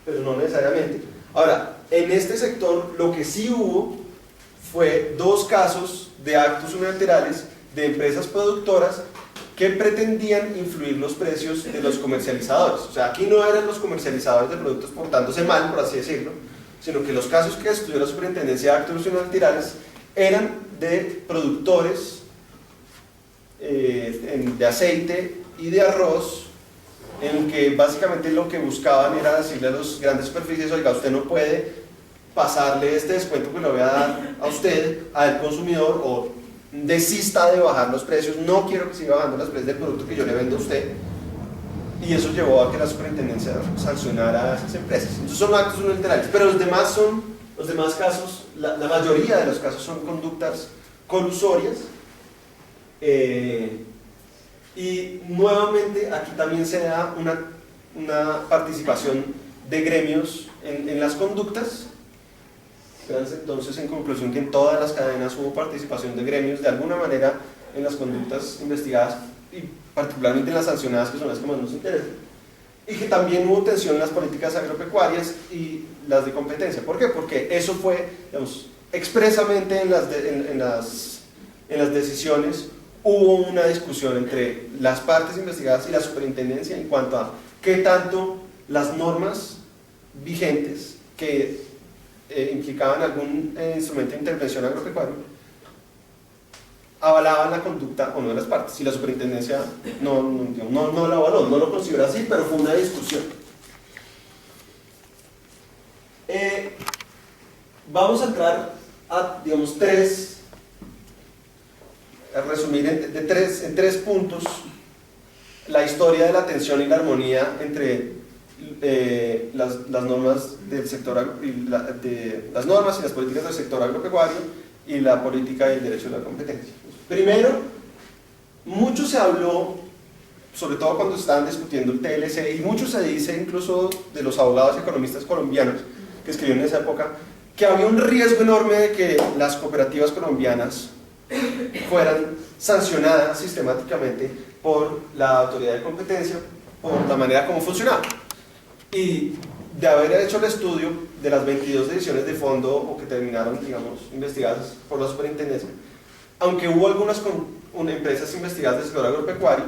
pero no necesariamente. Ahora, en este sector lo que sí hubo fue 2 casos de actos unilaterales de empresas productoras que pretendían influir los precios de los comercializadores. O sea, aquí no eran los comercializadores de productos portándose mal, por así decirlo, sino que los casos que estudió la Superintendencia de Actos Unilaterales eran de productores de aceite y de arroz, en que básicamente lo que buscaban era decirle a los grandes superficies, oiga, usted no puede pasarle este descuento que le voy a dar a usted, al consumidor, o desista de bajar los precios, no quiero que siga bajando los precios del producto que yo le vendo a usted. Y eso llevó a que la superintendencia sancionara a esas empresas. Entonces son actos unilaterales, pero los demás casos, la mayoría de los casos son conductas colusorias. Y nuevamente aquí también se da una participación de gremios en las conductas. Entonces, en conclusión, que en todas las cadenas hubo participación de gremios de alguna manera en las conductas investigadas, y particularmente en las sancionadas, que son las que más nos interesan, y que también hubo tensión en las políticas agropecuarias y las de competencia. ¿Por qué? Porque eso fue, digamos, expresamente en las decisiones hubo una discusión entre las partes investigadas y la superintendencia en cuanto a qué tanto las normas vigentes que implicaban algún instrumento de intervención agropecuario avalaban la conducta o no de las partes, y la superintendencia no la avaló, no lo consideró así, pero fue una discusión. Vamos a entrar a, digamos, a resumir en tres puntos la historia de la tensión y la armonía entre las normas del sector las normas y las políticas del sector agropecuario y la política y el derecho de la competencia. Primero, mucho se habló, sobre todo cuando estaban discutiendo el TLC, y mucho se dice incluso de los abogados y economistas colombianos que escribieron en esa época, que había un riesgo enorme de que las cooperativas colombianas fueran sancionadas sistemáticamente por la autoridad de competencia por la manera como funcionaba. Y de haber hecho el estudio de las 22 decisiones de fondo o que terminaron, digamos, investigadas por la superintendencia, aunque hubo algunas con empresas investigadas del sector agropecuario,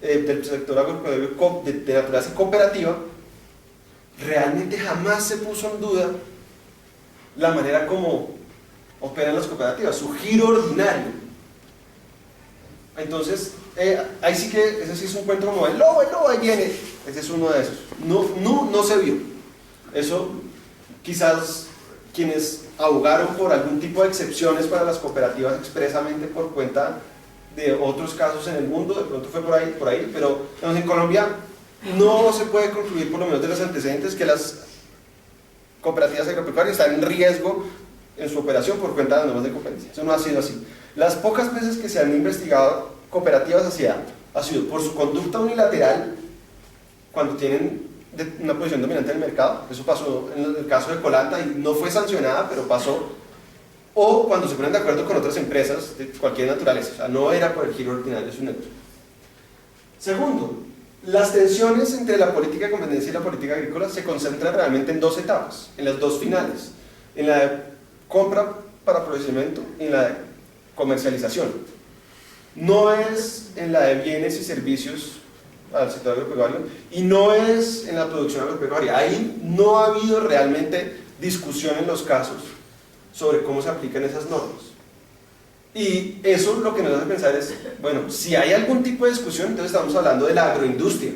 del sector agropecuario de naturaleza cooperativa, realmente jamás se puso en duda la manera como operan las cooperativas, su giro ordinario. Entonces, ahí sí que, ese sí es un cuento como el lobo, ahí viene, ese es uno de esos. No se vio. Eso, quizás quienes abogaron por algún tipo de excepciones para las cooperativas expresamente por cuenta de otros casos en el mundo, de pronto fue por ahí, pero en Colombia no se puede concluir, por lo menos de los antecedentes, que las cooperativas agropecuarias están en riesgo en su operación por cuenta de las normas de competencia. Eso no ha sido así. Las pocas veces que se han investigado cooperativas ha sido por su conducta unilateral, cuando tienen una posición dominante en el mercado. Eso pasó en el caso de Colanta y no fue sancionada, pero pasó. O cuando se ponen de acuerdo con otras empresas de cualquier naturaleza. O sea, no era por el giro ordinario de su negocio. Segundo, las tensiones entre la política de competencia y la política agrícola se concentran realmente en dos etapas, en las dos finales, en la de compra para aprovechamiento y en la de comercialización. No es en la de bienes y servicios al sector agropecuario y no es en la producción agropecuaria. Ahí no ha habido realmente discusión en los casos sobre cómo se aplican esas normas. Y eso lo que nos hace pensar es, bueno, si hay algún tipo de discusión, entonces estamos hablando de la agroindustria,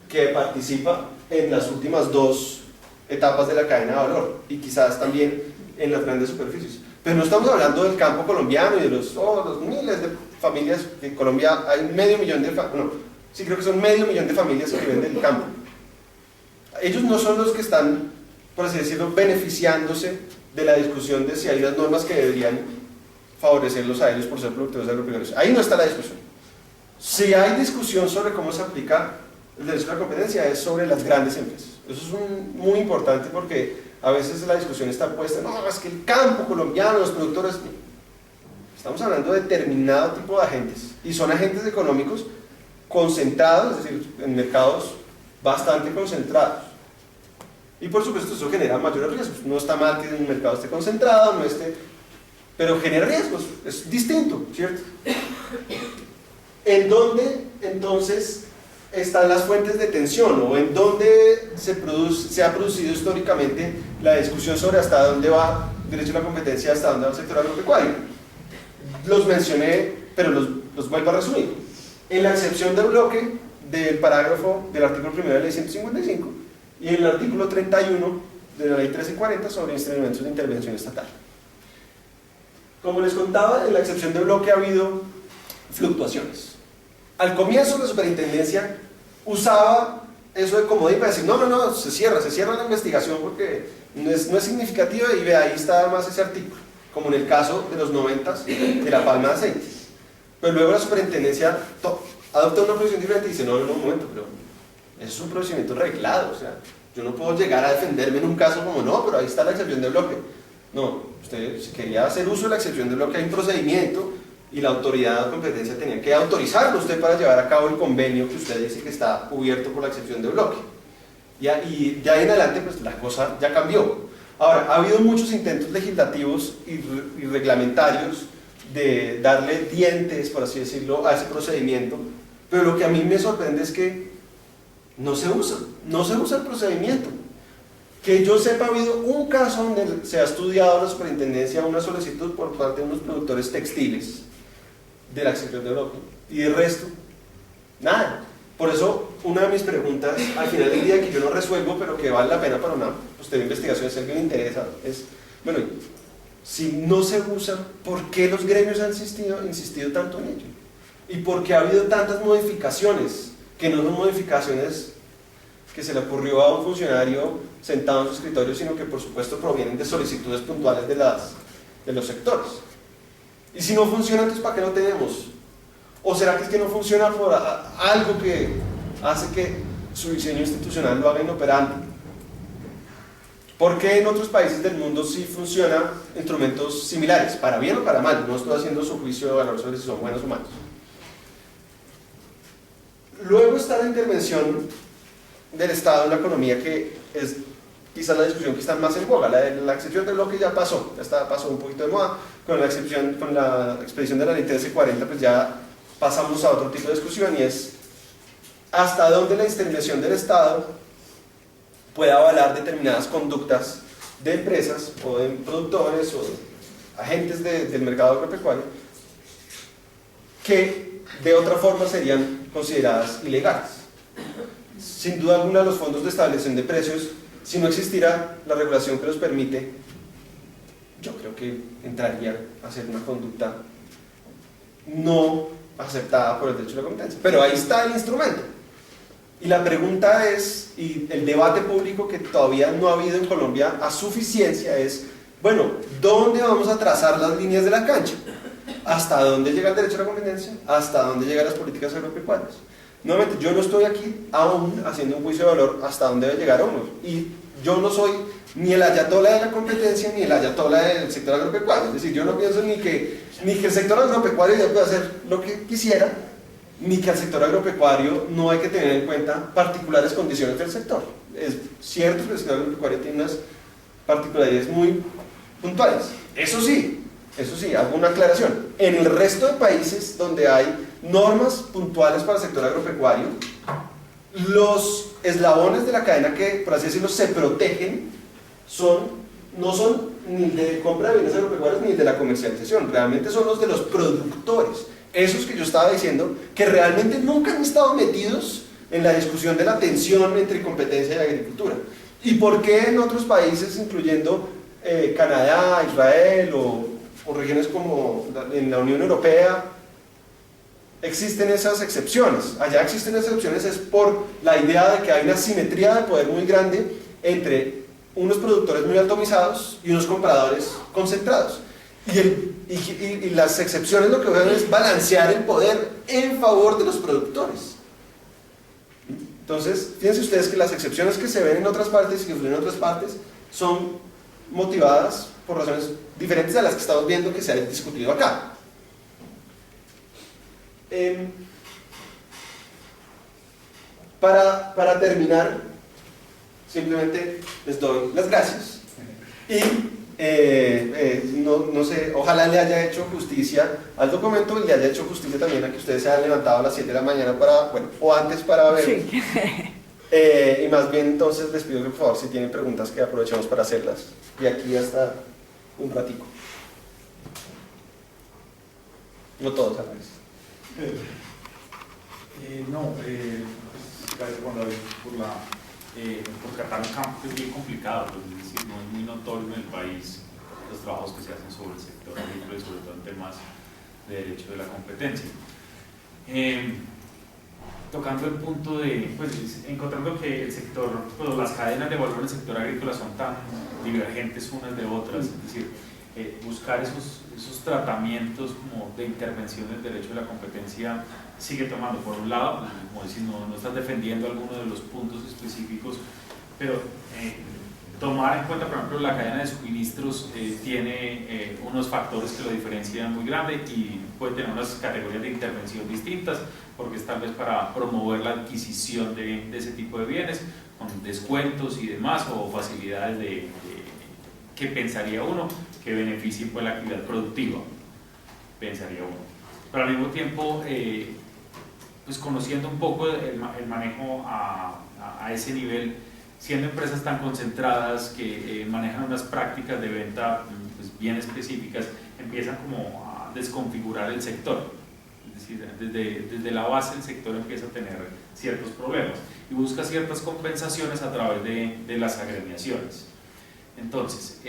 que participa en las últimas dos etapas de la cadena de valor y quizás también en las grandes superficies. Pero no estamos hablando del campo colombiano y de los miles de familias de Colombia. Hay medio millón de sí creo que son medio millón de familias que viven del campo. Ellos no son los que están, por así decirlo, beneficiándose de la discusión de si hay unas normas que deberían favorecerlos a ellos por ser productores agropecuarios. Ahí no está la discusión. Si hay discusión sobre cómo se aplica el derecho a la competencia, es sobre las grandes empresas. Eso es muy importante porque a veces la discusión está puesta, no, es que el campo colombiano, los productores... Estamos hablando de determinado tipo de agentes, y son agentes económicos concentrados, es decir, en mercados bastante concentrados. Y por supuesto eso genera mayores riesgos. No está mal que un mercado esté concentrado, no esté... pero genera riesgos, es distinto, ¿cierto? ¿En dónde entonces están las fuentes de tensión o en dónde se ha producido históricamente la discusión sobre hasta dónde va el derecho a la competencia, hasta dónde va el sector agropecuario? Los mencioné, pero los vuelvo a resumir. En la excepción de bloque del parágrafo del artículo 1 de la ley 155 y en el artículo 31 de la ley 1340 sobre instrumentos de intervención estatal. Como les contaba, en la excepción de bloque ha habido fluctuaciones. Al comienzo la superintendencia usaba eso de comodín para decir, no, se cierra la investigación porque no es significativa y ve, ahí está más ese artículo, como en el caso de los 90s de la palma de aceite. Pero luego la superintendencia adopta una posición diferente y dice, no, un momento, pero eso es un procedimiento reglado, o sea, yo no puedo llegar a defenderme en un caso como, no, pero ahí está la excepción de bloque. No, usted si quería hacer uso de la excepción de bloque, hay un procedimiento y la autoridad de competencia tenía que autorizarlo usted para llevar a cabo el convenio que usted dice que está cubierto por la excepción de bloque. Y de ahí en adelante pues la cosa ya cambió. Ahora, ha habido muchos intentos legislativos y reglamentarios de darle dientes, por así decirlo, a ese procedimiento, pero lo que a mí me sorprende es que no se usa el procedimiento. Que yo sepa, ha habido un caso donde se ha estudiado a la superintendencia una solicitud por parte de unos productores textiles de la excepción de bloque, y el resto, nada. Por eso, una de mis preguntas al final del día que yo no resuelvo, pero que vale la pena para una posterior investigación, si a alguien le interesa, es, bueno, si no se usa, ¿por qué los gremios han insistido tanto en ello? ¿Y por qué ha habido tantas modificaciones, que no son modificaciones que se le ocurrió a un funcionario sentado en su escritorio, sino que por supuesto provienen de solicitudes puntuales de los sectores? Y si no funciona, entonces ¿para qué lo tenemos? ¿O será que es que no funciona por algo que hace que su diseño institucional lo haga inoperante? ¿Por qué en otros países del mundo sí funcionan instrumentos similares? ¿Para bien o para mal? No estoy haciendo su juicio de valor sobre si son buenos o malos. Luego está la intervención del Estado en la economía, que es quizás la discusión que está más en boga. La excepción de bloque ya pasó un poquito de moda. Con la expedición de la ley 1340 pues ya pasamos a otro tipo de discusión, y es hasta dónde la intervención del Estado puede avalar determinadas conductas de empresas o de productores o de agentes del mercado agropecuario que de otra forma serían consideradas ilegales. Sin duda alguna, los fondos de establecimiento de precios, si no existiera la regulación que los permite, yo creo que entraría a ser una conducta no aceptada por el derecho de la competencia. Pero ahí está el instrumento. Y la pregunta es, y el debate público que todavía no ha habido en Colombia a suficiencia es, bueno, ¿dónde vamos a trazar las líneas de la cancha? ¿Hasta dónde llega el derecho a la competencia? ¿Hasta dónde llegan las políticas agropecuarias? Nuevamente, yo no estoy aquí aún haciendo un juicio de valor hasta dónde debe llegar uno. Y yo no soy ni el ayatolá de la competencia ni el ayatolá del sector agropecuario. Es decir, yo no pienso ni que el sector agropecuario ya puede hacer lo que quisiera, ni que al sector agropecuario no hay que tener en cuenta particulares condiciones del sector. Es cierto que el sector agropecuario tiene unas particularidades muy puntuales. Eso sí, hago una aclaración. En el resto de países donde hay normas puntuales para el sector agropecuario, los eslabones de la cadena que, por así decirlo, se protegen no son ni el de compra de bienes agropecuarios ni el de la comercialización, realmente son los de los productores, esos que yo estaba diciendo, que realmente nunca han estado metidos en la discusión de la tensión entre competencia y agricultura. ¿Y por qué en otros países, incluyendo Canadá, Israel o regiones como en la Unión Europea, existen esas excepciones? Allá existen esas excepciones es por la idea de que hay una simetría de poder muy grande entre unos productores muy atomizados y unos compradores concentrados. Y las excepciones lo que van es balancear el poder en favor de los productores. Entonces, fíjense ustedes que las excepciones que se ven en otras partes y que influyen en otras partes son motivadas por razones diferentes a las que estamos viendo que se han discutido acá. Para terminar, simplemente les doy las gracias y no sé, ojalá le haya hecho justicia al documento y le haya hecho justicia también a que ustedes se hayan levantado a las 7 de la mañana o antes para ver. Sí. Y más bien entonces les pido que por favor, si tienen preguntas, que aprovechemos para hacerlas y aquí hasta un ratico. No todos a la vez. Gracias Juan David por tratar un campo que es bien complicado, pues, es decir, no es muy notorio en el país los trabajos que se hacen sobre el sector agrícola y sobre todo en temas de derecho de la competencia. Tocando el punto de, pues, encontrando que el sector, pues, las cadenas de valor en el sector agrícola son tan divergentes unas de otras, es decir, buscar esos tratamientos como de intervención del derecho de la competencia sigue tomando, por un lado, como decir, no estás defendiendo alguno de los puntos específicos, pero tomar en cuenta, por ejemplo, la cadena de suministros tiene unos factores que lo diferencian muy grande y puede tener unas categorías de intervención distintas, porque es tal vez para promover la adquisición de ese tipo de bienes, con descuentos y demás, o facilidades que pensaría uno que beneficien pues, la actividad productiva, pensaría uno. Pero al mismo tiempo, pues conociendo un poco el manejo a ese nivel, siendo empresas tan concentradas que manejan unas prácticas de venta pues, bien específicas, empiezan como a desconfigurar el sector. Es decir, desde la base el sector empieza a tener ciertos problemas y busca ciertas compensaciones a través de las agremiaciones. Entonces,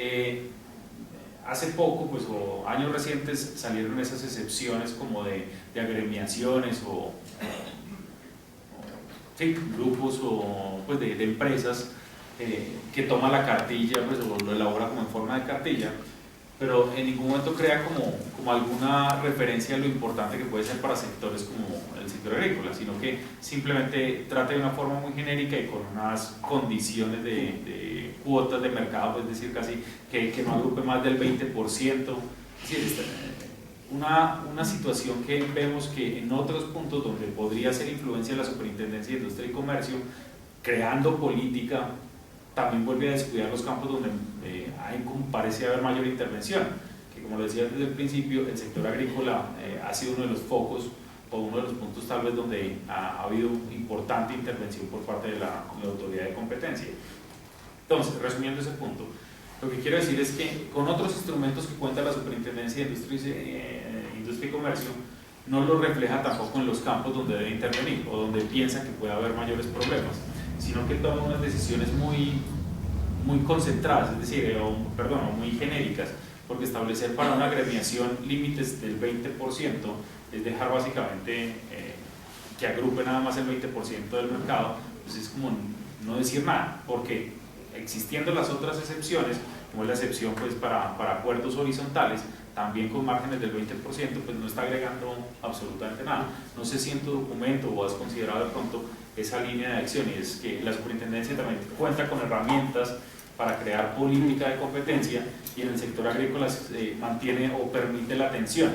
hace poco, pues, o años recientes, salieron esas excepciones como de agremiaciones o sí, grupos o pues, de empresas que toman la cartilla, pues, o lo elabora como en forma de cartilla, pero en ningún momento crea como alguna referencia a lo importante que puede ser para sectores como el sector agrícola, sino que simplemente trata de una forma muy genérica y con unas condiciones de cuotas de mercado, pues, es decir, casi que no agrupe más del 20%. Es decir, una situación que vemos que en otros puntos donde podría ser influencia de la Superintendencia de Industria y Comercio, creando política, también vuelve a descuidar los campos donde parece haber mayor intervención, que como lo decía desde el principio, el sector agrícola ha sido uno de los focos o uno de los puntos tal vez donde ha habido importante intervención por parte de la autoridad de competencia. Entonces, resumiendo ese punto, lo que quiero decir es que con otros instrumentos que cuenta la Superintendencia de Industria y Comercio, no lo refleja tampoco en los campos donde debe intervenir o donde piensa que puede haber mayores problemas, sino que toma unas decisiones muy concentradas, es decir, muy genéricas, porque establecer para una agremiación límites del 20% es dejar básicamente que agrupe nada más el 20% del mercado, pues es como no decir nada, porque existiendo las otras excepciones, como es la excepción pues para puertos horizontales, también con márgenes del 20%, pues no está agregando absolutamente nada. No sé si en tu documento o has considerado de pronto esa línea de acción, y es que la superintendencia también cuenta con herramientas para crear política de competencia, y en el sector agrícola mantiene o permite la atención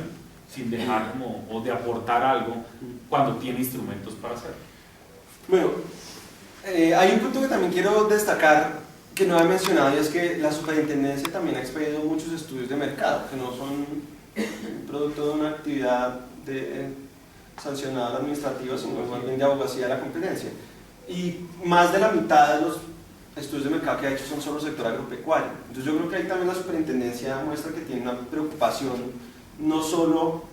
sin dejar o de aportar algo cuando tiene instrumentos para hacerlo. Bueno, hay un punto que también quiero destacar que no he mencionado, y es que la superintendencia también ha expedido muchos estudios de mercado que no son producto de una actividad sancionada administrativa, sino más bien de abogacía de la competencia, y más de la mitad de los estudios de mercado que ha hecho son solo sector agropecuario. Entonces yo creo que ahí también la superintendencia muestra que tiene una preocupación no solo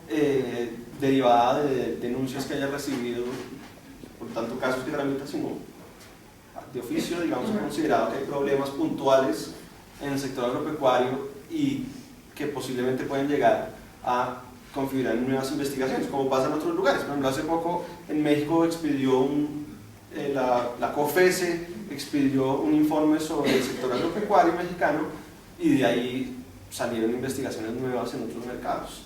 derivada de denuncias que haya recibido, por tanto casos que tramita, sino de oficio, digamos, ha considerado que hay problemas puntuales en el sector agropecuario y que posiblemente pueden llegar a configurar nuevas investigaciones, como pasa en otros lugares. Por ejemplo, hace poco en México expidió la COFESE expidió un informe sobre el sector agropecuario mexicano, y de ahí salieron investigaciones nuevas en otros mercados.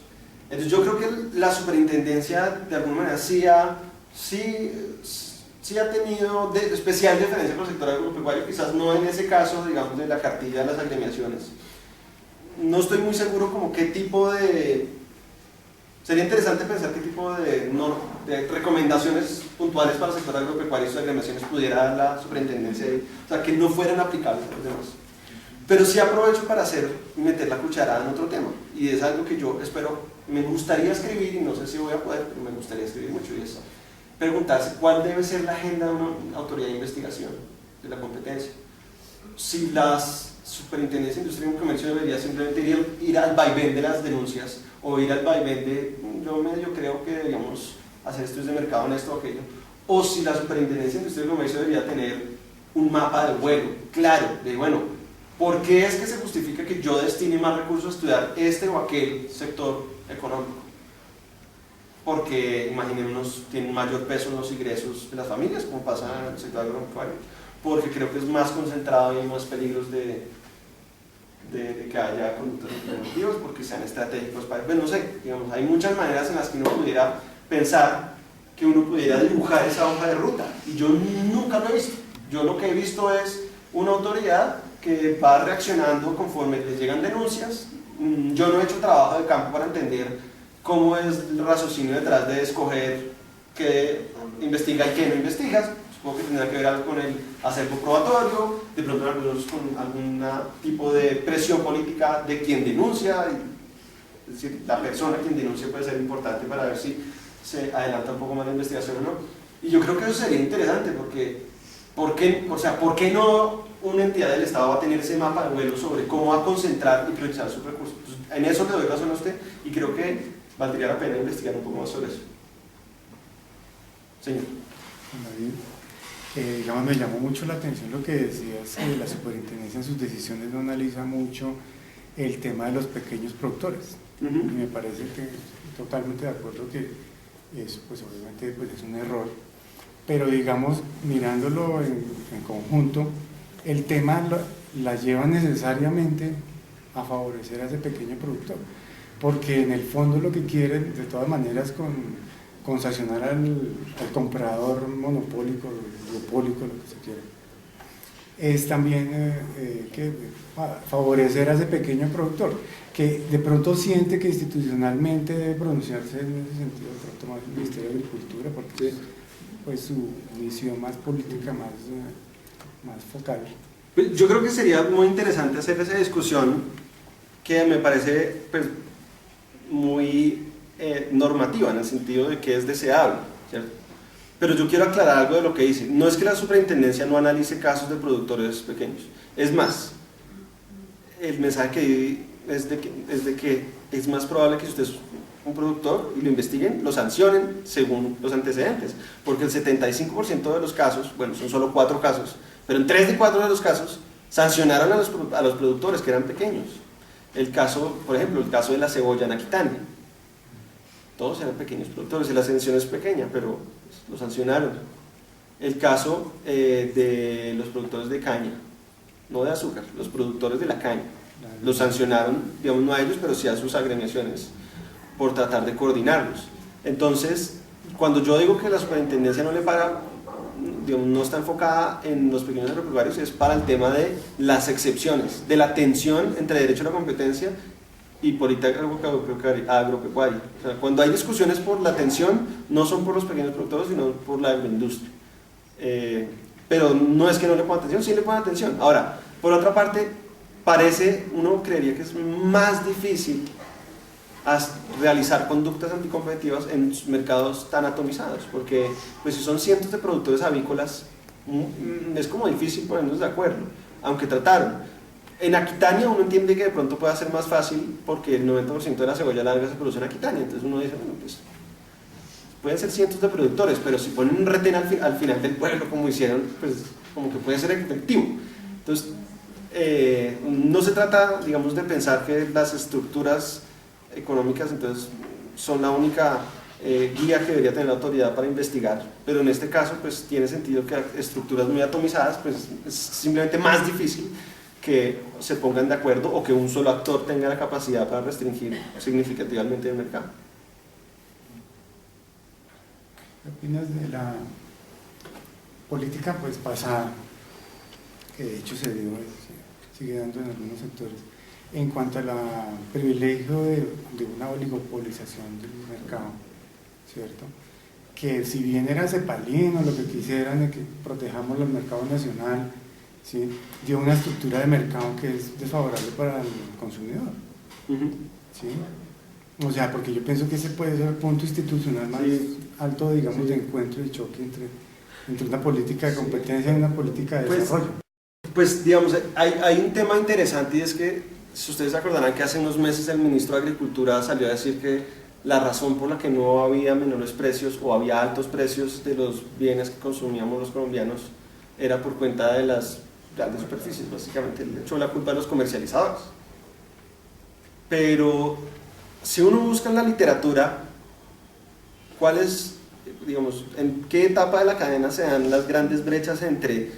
Entonces yo creo que la superintendencia de alguna manera sí ha tenido especial diferencia con el sector agropecuario, quizás no en ese caso, digamos, de la cartilla de las agremiaciones. No estoy muy seguro como qué tipo sería interesante pensar qué tipo de recomendaciones puntuales para el sector agropecuario y sus agremiaciones pudiera dar la superintendencia, o sea, que no fueran aplicables a los demás. Pero sí aprovecho para meter la cucharada en otro tema, y es algo que yo me gustaría escribir, y no sé si voy a poder, pero me gustaría escribir mucho, y es preguntarse cuál debe ser la agenda de una autoridad de investigación de la competencia. Si las superintendencias de industria y comercio debería simplemente ir al vaivén de las denuncias, o ir al vaivén yo creo que deberíamos hacer estudios de mercado en esto o aquello, o si la superintendencia de industria y comercio debería tener un mapa de vuelo claro, de bueno, ¿por qué es que se justifica que yo destine más recursos a estudiar este o aquel sector económico? Porque, imaginémonos, tiene un mayor peso en los ingresos de las familias, como pasa en el sector agropecuario, porque creo que es más concentrado y hay más peligros de que haya conductas implementativas, porque sean estratégicos para... Pues no sé, digamos, hay muchas maneras en las que uno pudiera pensar que uno pudiera dibujar esa hoja de ruta, y yo nunca lo he visto. Yo lo que he visto es una autoridad que va reaccionando conforme les llegan denuncias. Yo no he hecho trabajo de campo para entender cómo es el raciocinio detrás de escoger qué investiga y qué no investiga. Supongo que tendrá que ver algo con el acervo probatorio, de pronto algunos con algún tipo de presión política de quien denuncia, es decir, la persona quien denuncia puede ser importante para ver si se adelanta un poco más la investigación o no. Y yo creo que eso sería interesante, porque ¿por qué no una entidad del Estado va a tener ese mapa de vuelo sobre cómo va a concentrar y priorizar sus recursos? Entonces, en eso le doy razón a usted, y creo que valdría la pena investigar un poco más sobre eso. Señor. Digamos, me llamó mucho la atención lo que decías, que la superintendencia en sus decisiones no analiza mucho el tema de los pequeños productores. Y me parece que totalmente de acuerdo que eso, pues obviamente pues es un error, pero digamos, mirándolo en conjunto, el tema la lleva necesariamente a favorecer a ese pequeño productor, porque en el fondo lo que quieren de todas maneras con sancionar al comprador monopólico, duopólico, lo que se quiera, es también que favorecer a ese pequeño productor, que de pronto siente que institucionalmente debe pronunciarse en ese sentido, de pronto más el Ministerio de Agricultura, porque pues su visión más política, más focal. Yo creo que sería muy interesante hacer esa discusión, que me parece pues, muy normativa, en el sentido de que es deseable, ¿cierto? Pero yo quiero aclarar algo de lo que dice. No es que la superintendencia no analice casos de productores pequeños. Es más, el mensaje que di es de que es más probable que si usted es un productor y lo investiguen, lo sancionen según los antecedentes. Porque el 75% de los casos, bueno, son solo 4 casos, pero en 3 de 4 de los casos sancionaron a los productores que eran pequeños. El caso, por ejemplo, el caso de la cebolla en Aquitania. Todos eran pequeños productores y la sanción es pequeña, pero pues, lo sancionaron. El caso de los productores de caña, no de azúcar, los productores de la caña. Los sancionaron, digamos, no a ellos, pero sí a sus agremiaciones por tratar de coordinarlos. Entonces, cuando yo digo que la superintendencia no le paga, digamos, no está enfocada en los pequeños agropecuarios, es para el tema de las excepciones, de la tensión entre derecho a la competencia y política agropecuaria. O sea, cuando hay discusiones por la tensión, no son por los pequeños productores, sino por la agroindustria. Pero no es que no le pongan atención, sí le pongan atención. Ahora, por otra parte, uno creería que es más difícil realizar conductas anticompetitivas en mercados tan atomizados, porque pues si son cientos de productores avícolas, es como difícil ponernos de acuerdo, aunque trataron. En Aquitania uno entiende que de pronto puede ser más fácil porque el 90% de la cebolla larga se produce en Aquitania, entonces uno dice, bueno, pues pueden ser cientos de productores, pero si ponen un retén al final del pueblo como hicieron, pues como que puede ser efectivo. Entonces, no se trata, digamos, de pensar que las estructuras económicas entonces son la única guía que debería tener la autoridad para investigar, pero en este caso pues tiene sentido que estructuras muy atomizadas pues es simplemente más difícil que se pongan de acuerdo o que un solo actor tenga la capacidad para restringir significativamente el mercado. ¿Qué opinas de la política pues pasada, que de hecho se sigue dando en algunos sectores, en cuanto al privilegio de una oligopolización del mercado, ¿cierto? Que si bien era cepalino, lo que quisieran de que protejamos el mercado nacional, ¿sí? Dio una estructura de mercado que es desfavorable para el consumidor, ¿sí? O sea, porque yo pienso que ese puede ser el punto institucional más alto, digamos, de encuentro y choque entre una política de competencia y una política de desarrollo. Pues digamos, hay un tema interesante y es que, si ustedes se acordarán que hace unos meses el ministro de Agricultura salió a decir que la razón por la que no había menores precios o había altos precios de los bienes que consumíamos los colombianos era por cuenta de las grandes superficies, básicamente le echó la culpa a los comercializadores. Pero si uno busca en la literatura cuál es, digamos, en qué etapa de la cadena se dan las grandes brechas entre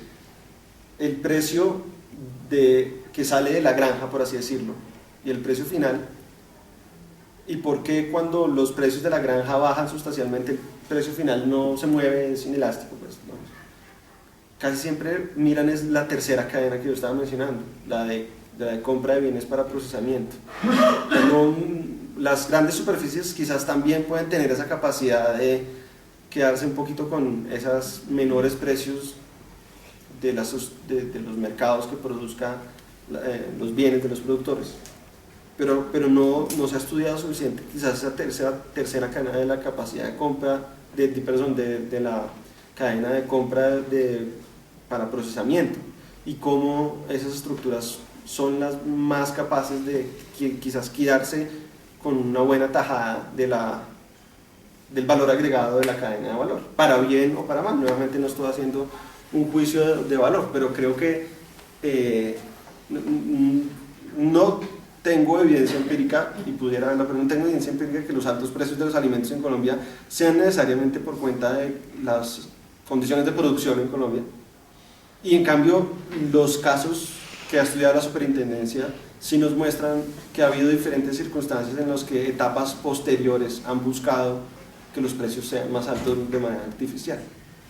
el precio que sale de la granja, por así decirlo, y el precio final, y por qué cuando los precios de la granja bajan sustancialmente el precio final no se mueve, es inelástico, pues, ¿no? Casi siempre miran es la tercera cadena que yo estaba mencionando, la de compra de bienes para procesamiento. Las grandes superficies quizás también pueden tener esa capacidad de quedarse un poquito con esos menores precios de los mercados que produzcan los bienes de los productores, pero no se ha estudiado suficiente quizás esa tercera cadena de la capacidad de compra, de la cadena de compra para procesamiento, y cómo esas estructuras son las más capaces de quizás quedarse con una buena tajada del valor agregado de la cadena de valor, para bien o para mal. Nuevamente no estoy haciendo un juicio de valor, pero creo que no tengo evidencia empírica, y pudiera haberla, pero no tengo evidencia empírica que los altos precios de los alimentos en Colombia sean necesariamente por cuenta de las condiciones de producción en Colombia. Y en cambio, los casos que ha estudiado la superintendencia sí nos muestran que ha habido diferentes circunstancias en las que etapas posteriores han buscado que los precios sean más altos de manera artificial.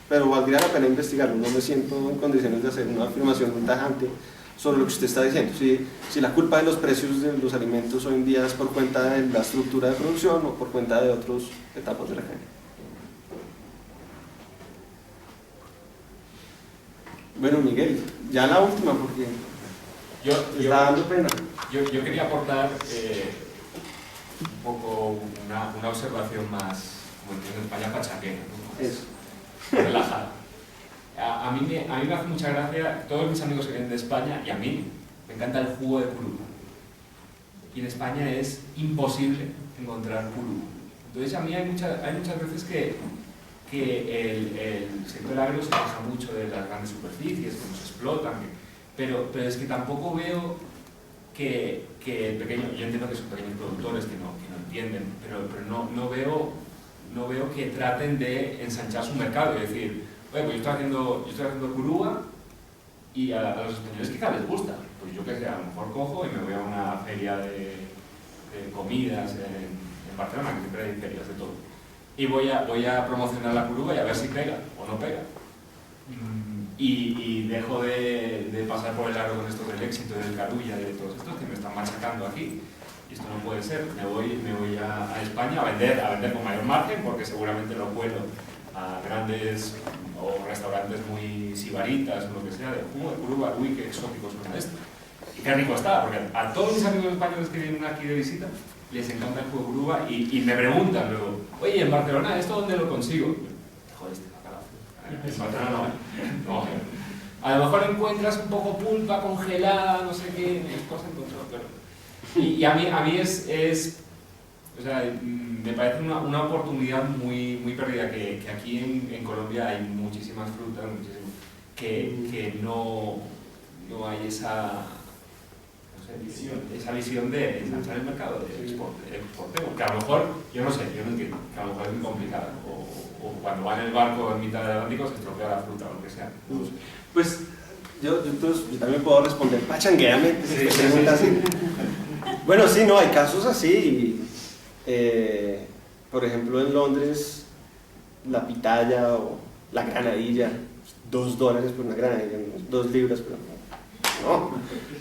Pero valdría la pena investigarlo, no me siento en condiciones de hacer una afirmación muy tajante sobre lo que usted está diciendo. Si la culpa de los precios de los alimentos hoy en día es por cuenta de la estructura de producción o por cuenta de otras etapas de la cadena. Bueno, Miguel, ya la última, porque está dando pena. Yo quería aportar un poco una observación más, como en España, pachanguera, ¿no? Eso. Relajada. A mí me hace mucha gracia, todos mis amigos que vienen de España, y a mí, me encanta el jugo de curuba. Y en España es imposible encontrar curuba. Entonces a mí hay muchas veces que el sector agro se queja mucho de las grandes superficies, que nos explotan, pero es que tampoco veo que el pequeño, yo entiendo que son pequeños productores que no entienden, pero no veo que traten de ensanchar su mercado y decir, oye, pues yo estoy haciendo curuba y a los españoles quizá les gusta, pues yo qué sé, a lo mejor cojo y me voy a una feria de comidas en Barcelona, que siempre hay ferias de todo, y voy a promocionar la curuba y a ver si pega o no pega. Y dejo de pasar por el aro con esto del éxito, del Carulla y de todos estos que me están machacando aquí. Y esto no puede ser. Me voy a España a vender con mayor margen, porque seguramente lo cuelo a grandes o restaurantes muy sibaritas o lo que sea, de jugo de curuba. Uy, qué exótico suena esto. Y qué rico está, porque a todos mis amigos españoles que vienen aquí de visita les encanta el jugo de curuba y me preguntan luego, oye, en Barcelona, ¿esto dónde lo consigo? Joder, en Barcelona no. A lo mejor encuentras un poco pulpa congelada, no sé qué, cosas encontradas, pero... Y a mí es o sea, me parece una oportunidad muy perdida, que aquí en Colombia hay muchísimas frutas, que no hay esa visión de ensanchar el mercado, de exportemos, que a lo mejor, yo no entiendo, que a lo mejor es muy complicada, o cuando va en el barco en mitad del Atlántico se estropea la fruta o lo que sea. No sé. Pues yo también puedo responder, pachanguéame, así. Bueno, sí, no, hay casos así. Por ejemplo, en Londres, la pitaya o la granadilla, $2 por una granadilla, 2 libras,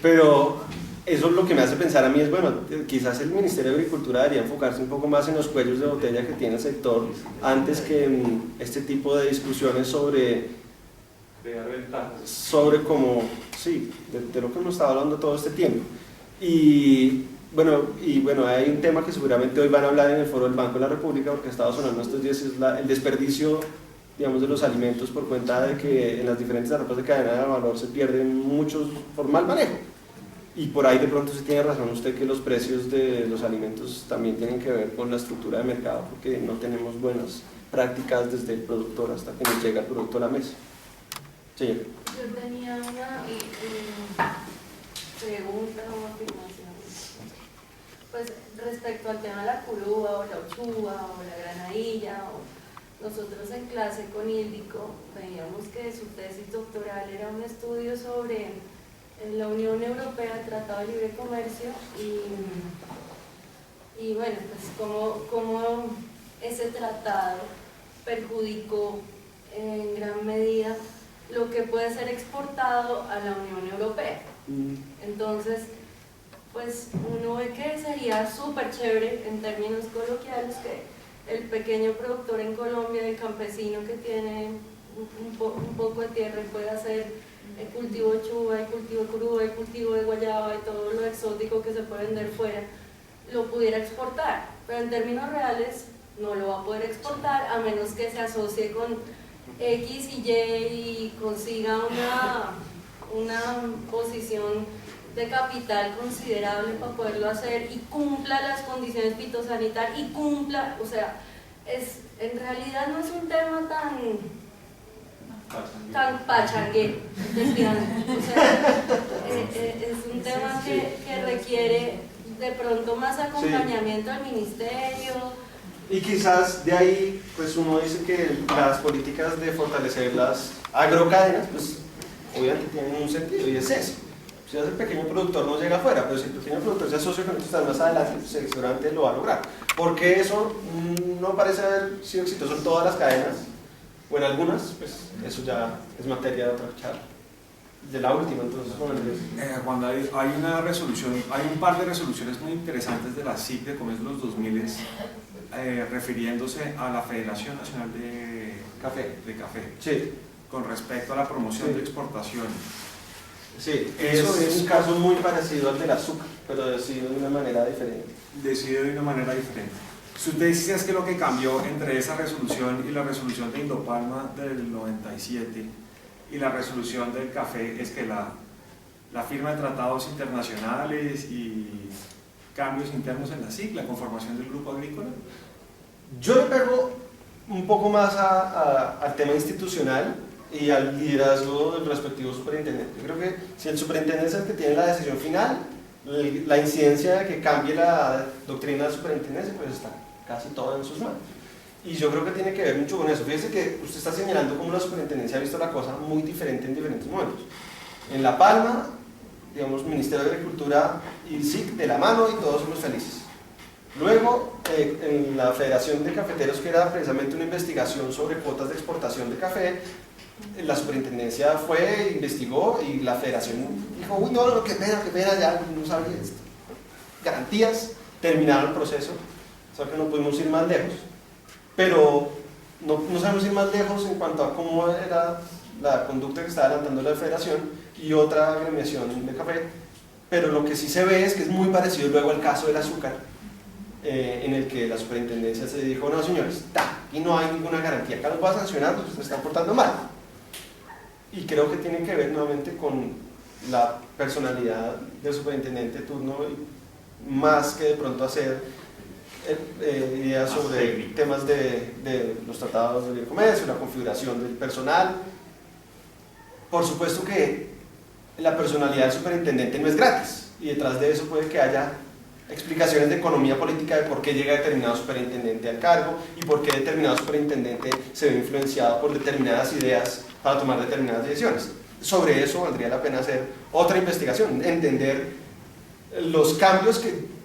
pero eso es lo que me hace pensar a mí es, bueno, quizás el Ministerio de Agricultura debería enfocarse un poco más en los cuellos de botella que tiene el sector, antes que en este tipo de discusiones sobre como, sí, de lo que hemos estado hablando todo este tiempo. Y bueno, hay un tema que seguramente hoy van a hablar en el foro del Banco de la República, porque ha estado sonando estos días, es el desperdicio, digamos, de los alimentos por cuenta de que en las diferentes etapas de cadena de valor se pierden muchos por mal manejo. Y por ahí de pronto sí tiene razón usted que los precios de los alimentos también tienen que ver con la estructura de mercado, porque no tenemos buenas prácticas desde el productor hasta que nos llega el producto a la mesa. Señor. Yo tenía una pregunta o afirmación. Pues respecto al tema de la curuba o la uchuva o la granadilla, nosotros en clase con Índico veíamos que su tesis doctoral era un estudio sobre la Unión Europea, el Tratado de Libre Comercio, y bueno, pues cómo ese tratado perjudicó en gran medida lo que puede ser exportado a la Unión Europea. Entonces, pues uno ve que sería súper chévere en términos coloquiales que el pequeño productor en Colombia, el campesino que tiene un poco de tierra y puede hacer el cultivo de chuva, el cultivo de curuba, el cultivo de guayaba y todo lo exótico que se puede vender fuera, lo pudiera exportar, pero en términos reales no lo va a poder exportar a menos que se asocie con X y Y y consiga una posición de capital considerable para poderlo hacer y cumpla las condiciones fitosanitarias y cumpla, o sea, en realidad no es un tema tan pachanguero, o sea, es un tema que requiere de pronto más acompañamiento al ministerio. Y quizás de ahí, pues uno dice que las políticas de fortalecer las agrocadenas, pues obviamente tienen un sentido y es eso. Si el pequeño productor no llega afuera, pero si el pequeño productor se asocia con esto más adelante, pues seguramente lo va a lograr. Porque eso no parece haber sido exitoso en todas las cadenas, o en algunas, pues eso ya es materia de otra charla. De la última, entonces, Juan David, hay una resolución, hay un par de resoluciones muy interesantes de la CIC de comienzos de los 2000 refiriéndose a la Federación Nacional de Café, sí, con respecto a la promoción de exportaciones. Sí, eso es un caso muy parecido al del azúcar, pero decidido de una manera diferente. Decidido de una manera diferente. Su tesis es que lo que cambió entre esa resolución y la resolución de Indopalma del 97 y la resolución del café es que la firma de tratados internacionales y cambios internos en la SIC, la conformación del grupo agrícola. Yo le pego un poco más al tema institucional y al liderazgo del respectivo superintendente. Yo creo que si el superintendente es el que tiene la decisión final, la incidencia de que cambie la doctrina de la superintendencia, pues está casi todo en sus manos. Y yo creo que tiene que ver mucho con eso. Fíjese que usted está señalando cómo la superintendencia ha visto la cosa muy diferente en diferentes momentos. En La Palma, digamos, Ministerio de Agricultura y SIC de la mano y todos somos felices. Luego, en la Federación de Cafeteros, que era precisamente una investigación sobre cuotas de exportación de café, la superintendencia fue, investigó y la federación dijo, uy, no, qué pena, ya no sabía esto. Garantías, terminaron el proceso, o sea que no pudimos ir más lejos. Pero no sabemos ir más lejos en cuanto a cómo era la conducta que estaba adelantando la federación y otra agremiación de café, pero lo que sí se ve es que es muy parecido luego al caso del azúcar, en el que la superintendencia se dijo, no señores, aquí no hay ninguna garantía, acá los va a sancionar porque se están portando mal. Y creo que tiene que ver nuevamente con la personalidad del superintendente de turno, más que de pronto hacer ideas sobre temas de los tratados de libre comercio, la configuración del personal. Por supuesto que la personalidad del superintendente no es gratis y detrás de eso puede que haya explicaciones de economía política de por qué llega determinado superintendente al cargo y por qué determinado superintendente se ve influenciado por determinadas ideas para tomar determinadas decisiones. Sobre eso valdría la pena hacer otra investigación, entender los cambios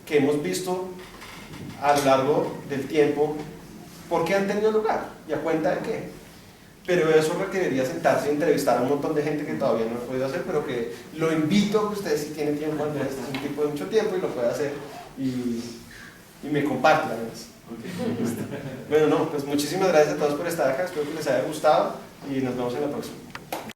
que hemos visto a lo largo del tiempo, por qué han tenido lugar y a cuenta de qué. Pero eso requeriría sentarse y entrevistar a un montón de gente que todavía no lo he podido hacer, pero que lo invito a que ustedes, si tienen tiempo, Andrés, este es un tipo de mucho tiempo y lo puede hacer y me comparten además. Okay. Bueno, no, pues muchísimas gracias a todos por estar acá, espero que les haya gustado y nos vemos en la próxima.